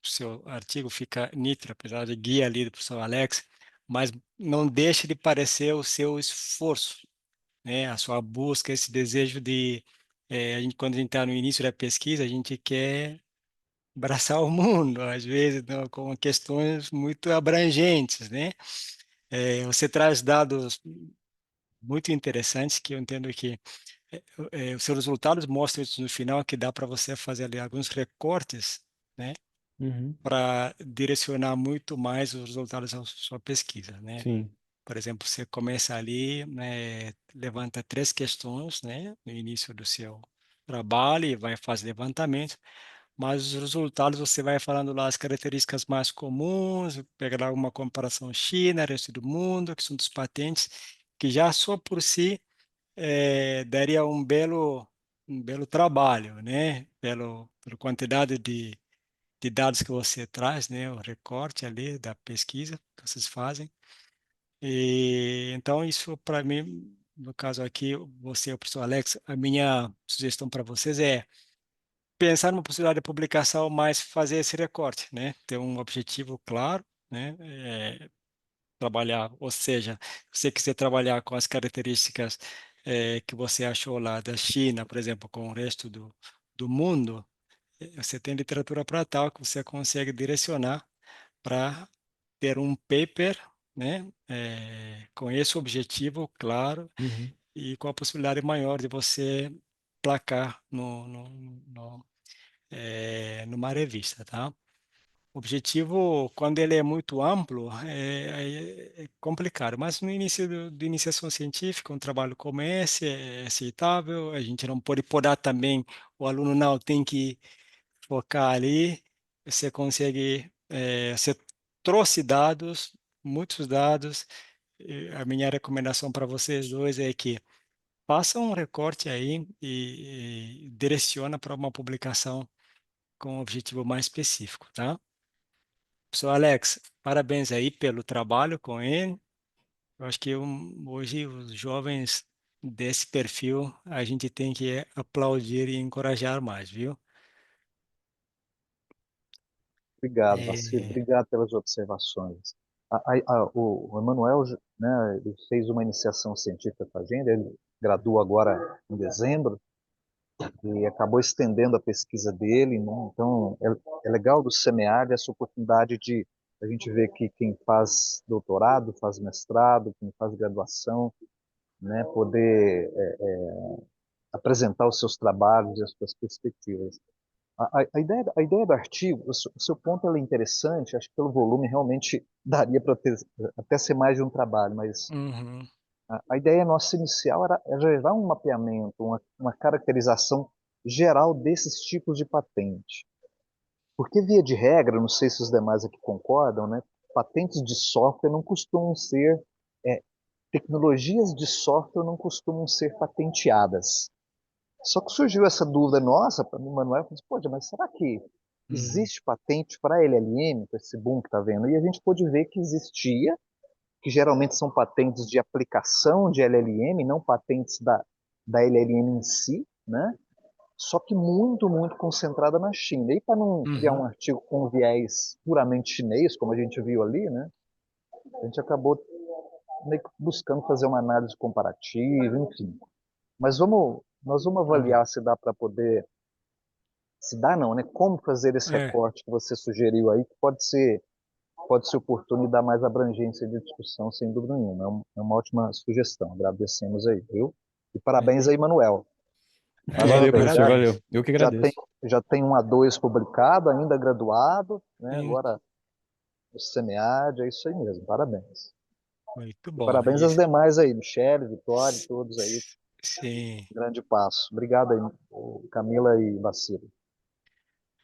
[SPEAKER 6] seu artigo fica nítido, apesar de guia ali do professor Alex, mas não deixa de parecer o seu esforço, né? A sua busca, esse desejo de, quando a gente está no início da pesquisa, a gente quer abraçar o mundo, às vezes, não, com questões muito abrangentes, né? Você traz dados muito interessantes que eu entendo que os seus resultados mostram isso no final, que dá para você fazer ali alguns recortes, né,
[SPEAKER 4] Uhum.
[SPEAKER 6] para direcionar muito mais os resultados da sua pesquisa, né?
[SPEAKER 4] Sim.
[SPEAKER 6] Por exemplo, você começa ali, né, levanta três questões, né, no início do seu trabalho e vai fazer levantamento, mas os resultados você vai falando lá as características mais comuns, pegar alguma comparação China, resto do mundo, que são dos patentes, que já só por si daria um belo trabalho, né? Pela quantidade de dados que você traz, né? O recorte ali da pesquisa que vocês fazem. E então isso para mim, no caso aqui, você, o professor Alex, a minha sugestão para vocês é pensar numa possibilidade de publicação, mas fazer esse recorte, né? Ter um objetivo claro, né? Trabalhar, ou seja, se você quiser trabalhar com as características que você achou lá da China, por exemplo, com o resto do mundo, você tem literatura para tal que você consegue direcionar para ter um paper, né, com esse objetivo claro
[SPEAKER 4] Uhum.
[SPEAKER 6] e com a possibilidade maior de você placar numa revista, tá? O objetivo, quando ele é muito amplo, é complicado, mas no início de iniciação científica, um trabalho como esse é aceitável, a gente não pode podar também, o aluno não tem que focar ali, você consegue, você trouxe dados, muitos dados, e a minha recomendação para vocês dois é que façam um recorte aí e direciona para uma publicação com um objetivo mais específico, tá? Professor Alex, parabéns aí pelo trabalho com ele. Eu acho que hoje os jovens desse perfil a gente tem que aplaudir e encorajar mais, viu?
[SPEAKER 7] Obrigado, Vacilo.
[SPEAKER 6] É,
[SPEAKER 7] Obrigado pelas observações. O Emanuel, né, ele fez uma iniciação científica com a gente, ele graduou agora em dezembro e acabou estendendo a pesquisa dele, né? Então, é legal do SEMEAD essa oportunidade de a gente ver que quem faz doutorado, faz mestrado, quem faz graduação, né, poder apresentar os seus trabalhos e as suas perspectivas. A ideia do artigo, o seu ponto é interessante, acho que pelo volume realmente daria para até ser mais de um trabalho, mas
[SPEAKER 6] uhum,
[SPEAKER 7] a ideia nossa inicial era gerar um mapeamento, uma caracterização geral desses tipos de patente. Porque, via de regra, não sei se os demais aqui concordam, né, patentes de software não costumam ser, é, tecnologias de software não costumam ser patenteadas. Só que surgiu essa dúvida nossa para o Manuel, falei, poxa, mas será que
[SPEAKER 6] uhum,
[SPEAKER 7] existe patente para LLM, para esse boom que está vendo? E a gente pôde ver que existia, que geralmente são patentes de aplicação de LLM, não patentes da LLM em si, né? Só que muito, muito concentrada na China. E para não criar um
[SPEAKER 6] uhum.
[SPEAKER 7] artigo com viés puramente chinês, como a gente viu ali, né? A gente acabou meio que buscando fazer uma análise comparativa, enfim. Mas nós vamos
[SPEAKER 6] Tá bem.
[SPEAKER 7] avaliar se dá para poder se dá não, né? Como fazer esse
[SPEAKER 6] É,
[SPEAKER 7] recorte que você sugeriu aí, que pode ser oportuno e dar mais abrangência de discussão, sem dúvida nenhuma. É uma ótima sugestão. Agradecemos aí, viu? E parabéns aí, Manuel. Mais uma
[SPEAKER 4] Valeu,
[SPEAKER 7] vez,
[SPEAKER 4] professor,
[SPEAKER 6] parabéns.
[SPEAKER 4] valeu. Eu que
[SPEAKER 7] já tem,
[SPEAKER 4] agradeço.
[SPEAKER 7] já tem um A2 publicado, ainda graduado, né?
[SPEAKER 6] Sim.
[SPEAKER 7] Agora o SEMEAD, é isso aí mesmo, parabéns.
[SPEAKER 6] Muito
[SPEAKER 7] E
[SPEAKER 6] bom.
[SPEAKER 7] parabéns às
[SPEAKER 6] Isso.
[SPEAKER 7] demais aí, Michele, Vitória, todos aí,
[SPEAKER 6] Sim,
[SPEAKER 7] grande passo. Obrigado aí, Camila e Bacilo.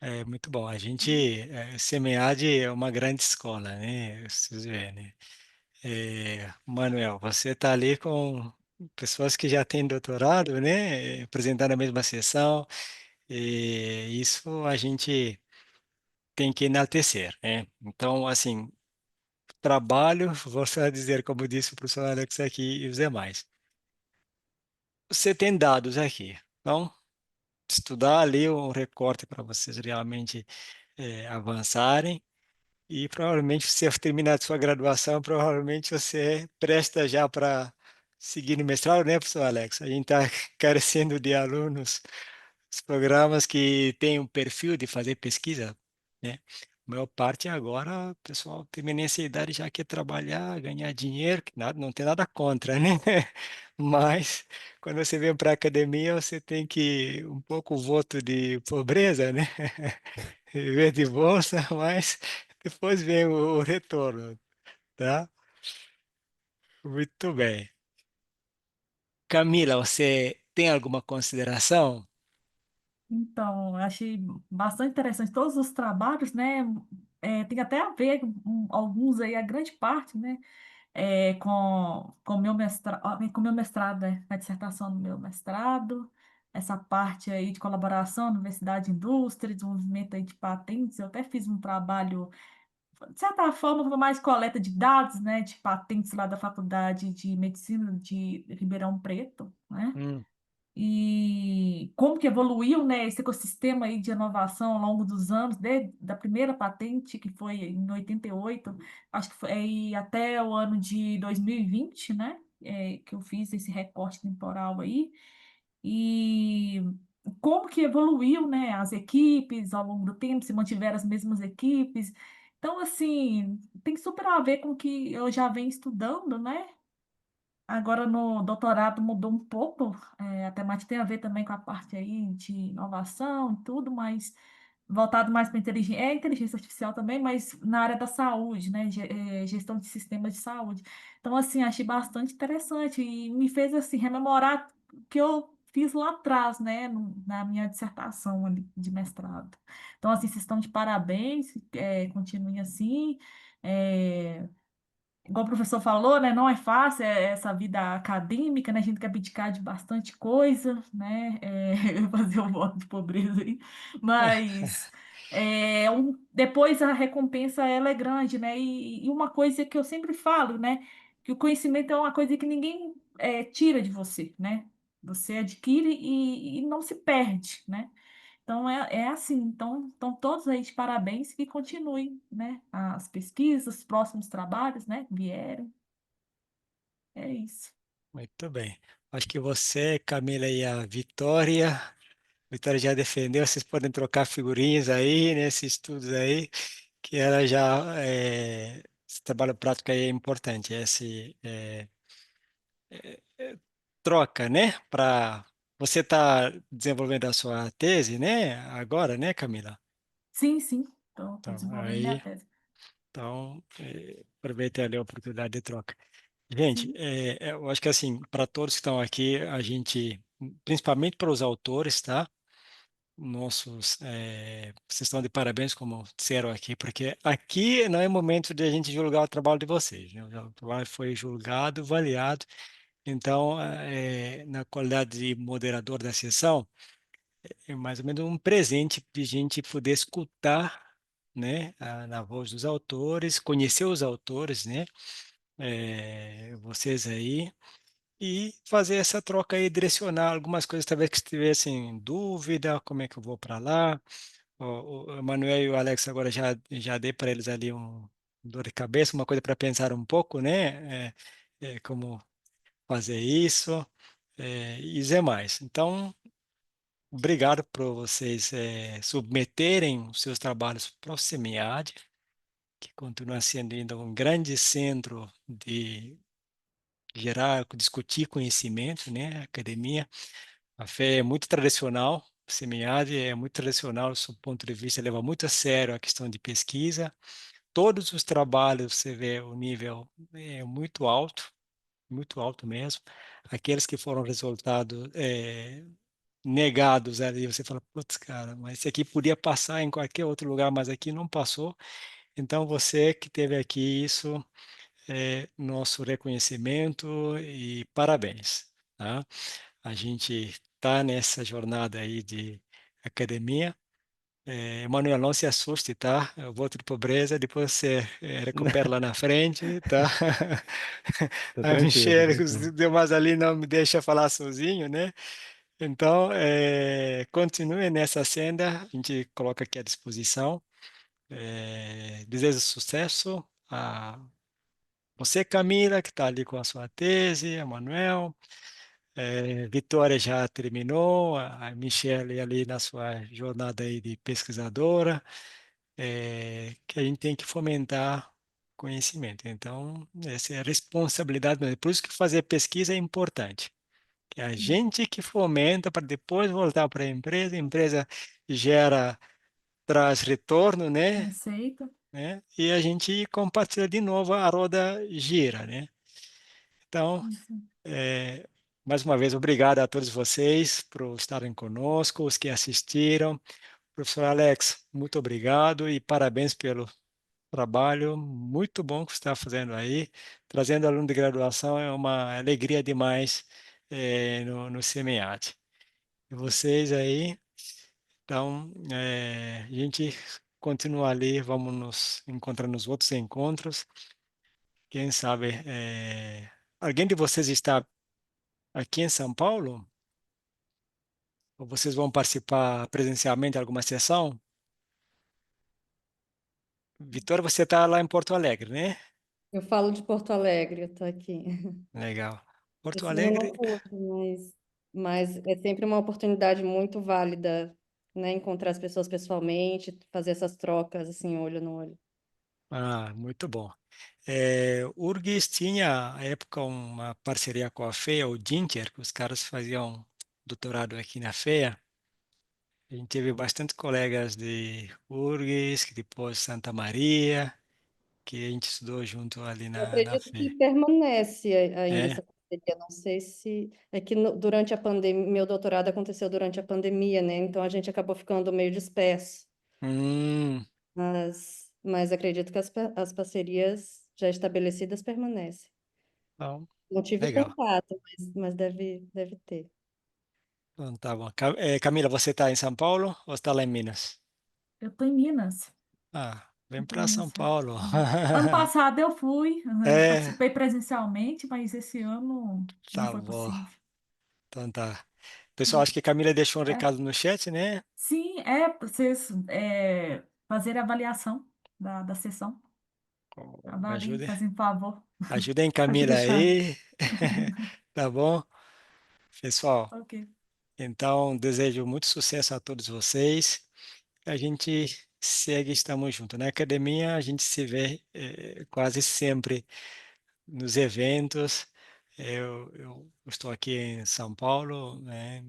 [SPEAKER 6] é muito bom. A gente, SEMEAD é uma grande escola, né? Vocês veem, né? Manuel, você está ali com pessoas que já têm doutorado, né? Apresentando a mesma sessão, e isso a gente tem que enaltecer, né? Então, assim, trabalho, vou só dizer, como disse o professor Alex aqui e os demais. Você tem dados aqui, então, estudar ali um recorte para vocês realmente avançarem. E provavelmente você terminar a sua graduação, provavelmente você presta já para seguir no mestrado, né, professor Alex? A gente está carecendo de alunos, os programas que têm um perfil de fazer pesquisa, né? A maior parte agora, o pessoal termina essa idade já quer trabalhar, ganhar dinheiro, que nada, não tem nada contra, né? Mas quando você vem para a academia, você tem que um pouco o voto de pobreza, né? Viver de bolsa, mas depois vem o retorno, tá? Muito bem. Camila, você tem alguma consideração?
[SPEAKER 1] Então, eu achei bastante interessante todos os trabalhos, né? Tem até a ver com alguns aí, a grande parte, né? Com meu mestrado, a dissertação do meu mestrado, essa parte aí de colaboração, universidade e indústria, desenvolvimento aí de patentes. Eu até fiz um trabalho, de certa forma, foi mais coleta de dados, né? De patentes lá da Faculdade de Medicina de Ribeirão Preto, né?
[SPEAKER 6] Hum,
[SPEAKER 1] E como que evoluiu, né, esse ecossistema aí de inovação ao longo dos anos, desde da primeira patente, que foi em 88, acho que foi aí até o ano de 2020, né, que eu fiz esse recorte temporal aí, e como que evoluiu, né, as equipes ao longo do tempo, se mantiveram as mesmas equipes. Então, assim, tem super a ver com o que eu já venho estudando, né? Agora no doutorado mudou um pouco, a temática tem a ver também com a parte aí de inovação e tudo, mas voltado mais para inteligência artificial também, mas na área da saúde, né, gestão de sistemas de saúde. Então, assim, achei bastante interessante e me fez, assim, rememorar o que eu fiz lá atrás, né, na minha dissertação ali de mestrado. Então, assim, vocês estão de parabéns, continuem assim, é, igual o professor falou, né? Não é fácil essa vida acadêmica, né? A gente quer abdicar de bastante coisa, né? Fazer o voto de pobreza aí. Mas depois a recompensa ela é grande, né? E uma coisa que eu sempre falo, né? Que o conhecimento é uma coisa que ninguém tira de você, né? Você adquire e não se perde, né? Então, é assim. Então, estão todos aí de parabéns que continuem, né? As pesquisas, os próximos trabalhos, né? Vieram. É isso.
[SPEAKER 6] muito bem. Acho que você, Camila e a Vitória já defendeu, vocês podem trocar figurinhas aí, nesses estudos aí, que ela já, esse trabalho prático aí é importante, troca, né? Para você tá desenvolvendo a sua tese, né? Agora, né, Camila?
[SPEAKER 1] Sim, sim. Estou
[SPEAKER 6] Então,
[SPEAKER 1] desenvolvendo minha
[SPEAKER 6] aí,
[SPEAKER 1] tese.
[SPEAKER 6] então, aproveite ali a oportunidade de troca. Gente,
[SPEAKER 1] Sim,
[SPEAKER 6] eu acho que assim, para todos que estão aqui, a gente, principalmente para os autores, tá? Nossos, vocês estão de parabéns, como disseram aqui, porque aqui não é momento de a gente julgar o trabalho de vocês, né? O trabalho foi julgado, avaliado, então, na qualidade de moderador da sessão, é mais ou menos um presente de a gente poder escutar, né, na voz dos autores, conhecer os autores, né, vocês aí, e fazer essa troca aí, direcionar algumas coisas, talvez que estivessem em dúvida, como é que eu vou para lá. O Emanuel e o Alex agora já dei para eles ali um dor de cabeça, uma coisa para pensar um pouco, né, como fazer isso, e dizer mais. Então, obrigado por vocês submeterem os seus trabalhos para o SEMIAD, que continua sendo ainda um grande centro de gerar, discutir conhecimento, né? A academia, a fé é muito tradicional, o SEMIAD é muito tradicional do seu ponto de vista, leva muito a sério a questão de pesquisa, todos os trabalhos você vê o nível é muito alto mesmo. Aqueles que foram resultados negados ali, você fala, putz, cara, mas esse aqui podia passar em qualquer outro lugar, mas aqui não passou. Então, você que teve aqui isso, é nosso reconhecimento e parabéns, tá? A gente está nessa jornada aí de academia. Emanuel, não se assuste, tá? Eu volto de pobreza, depois você recupera lá na frente, tá?
[SPEAKER 4] Tá
[SPEAKER 6] A
[SPEAKER 4] tranquilo, tá
[SPEAKER 6] Michelle,
[SPEAKER 4] tranquilo.
[SPEAKER 6] os demais ali não me deixa falar sozinho, né? Então, continue nessa senda, a gente coloca aqui à disposição. Desejo sucesso a você, Camila, que está ali com a sua tese, a Manuel. Vitória já terminou, a Michelle ali na sua jornada aí de pesquisadora, que a gente tem que fomentar conhecimento. Então, essa é a responsabilidade, por isso que fazer pesquisa é importante. Que é a gente que fomenta para depois voltar para a empresa gera, traz retorno, né?
[SPEAKER 1] Receita.
[SPEAKER 6] E a gente compartilha de novo, a roda gira, né? Então,
[SPEAKER 1] Isso.
[SPEAKER 6] mais uma vez, obrigado a todos vocês por estarem conosco, os que assistiram. Professor Alex, muito obrigado e parabéns pelo trabalho muito bom que você está fazendo aí. Trazendo aluno de graduação é uma alegria demais no SEMEAD. E vocês aí, então, a gente continua ali, vamos nos encontrar nos outros encontros. Quem sabe, alguém de vocês está aqui em São Paulo? Ou vocês vão participar presencialmente de alguma sessão? Vitor, você está lá em Porto Alegre, né?
[SPEAKER 3] Eu falo de Porto Alegre, eu estou aqui.
[SPEAKER 6] Legal. Porto
[SPEAKER 3] Esse ano eu não
[SPEAKER 6] Alegre,
[SPEAKER 3] pude, mas é sempre uma oportunidade muito válida, né? Encontrar as pessoas pessoalmente, fazer essas trocas, assim, olho no olho.
[SPEAKER 6] muito bom. URGS tinha, à época, uma parceria com a FEA, o Dinter, que os caras faziam doutorado aqui na FEA. A gente teve bastante colegas de URGS, que depois Santa Maria, que a gente estudou junto ali
[SPEAKER 3] Eu
[SPEAKER 6] na
[SPEAKER 3] acredito que
[SPEAKER 6] FEA.
[SPEAKER 3] permanece ainda
[SPEAKER 6] É?
[SPEAKER 3] essa parceria. Não sei se é que durante a pandemia, meu doutorado aconteceu durante a pandemia, né? Então a gente acabou ficando meio disperso.
[SPEAKER 6] Hum,
[SPEAKER 3] Mas acredito que as parcerias já estabelecidas permanecem.
[SPEAKER 6] então,
[SPEAKER 3] Não tive
[SPEAKER 6] legal.
[SPEAKER 3] contato, mas deve ter.
[SPEAKER 6] Então, tá bom. Camila, você está em São Paulo ou está lá em Minas?
[SPEAKER 1] Eu tô em Minas.
[SPEAKER 6] Vem
[SPEAKER 1] Eu tô em
[SPEAKER 6] para São
[SPEAKER 1] Minas.
[SPEAKER 6] Paulo.
[SPEAKER 1] Ano passado eu fui,
[SPEAKER 6] É,
[SPEAKER 1] participei presencialmente, mas esse ano não
[SPEAKER 6] tá
[SPEAKER 1] foi
[SPEAKER 6] bom.
[SPEAKER 1] possível.
[SPEAKER 6] Então tá. Pessoal, acho que a Camila deixou um
[SPEAKER 1] É,
[SPEAKER 6] recado no chat, né?
[SPEAKER 1] sim, vocês fazerem a avaliação da sessão. Avaliem,
[SPEAKER 6] Ajude,
[SPEAKER 1] fazem favor.
[SPEAKER 6] ajudem
[SPEAKER 5] Pode
[SPEAKER 6] Camila
[SPEAKER 5] deixar.
[SPEAKER 6] aí. Tá bom? Pessoal,
[SPEAKER 1] Ok.
[SPEAKER 6] então desejo muito sucesso a todos vocês. A gente segue, estamos juntos. Na academia, a gente se vê quase sempre nos eventos. Eu estou aqui em São Paulo, né?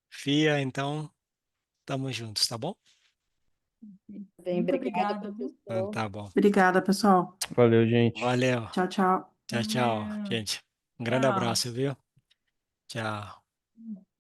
[SPEAKER 6] FIA, então estamos juntos, tá bom?
[SPEAKER 3] Bem,
[SPEAKER 1] Muito
[SPEAKER 3] obrigada,
[SPEAKER 1] obrigada, viu?
[SPEAKER 6] Então,
[SPEAKER 3] professor.
[SPEAKER 6] tá bom.
[SPEAKER 5] Obrigada, pessoal.
[SPEAKER 4] Valeu, gente.
[SPEAKER 6] Valeu.
[SPEAKER 5] Tchau, tchau.
[SPEAKER 6] Tchau, tchau,
[SPEAKER 1] Valeu.
[SPEAKER 6] gente. Um grande
[SPEAKER 1] Tchau.
[SPEAKER 6] abraço, viu? Tchau.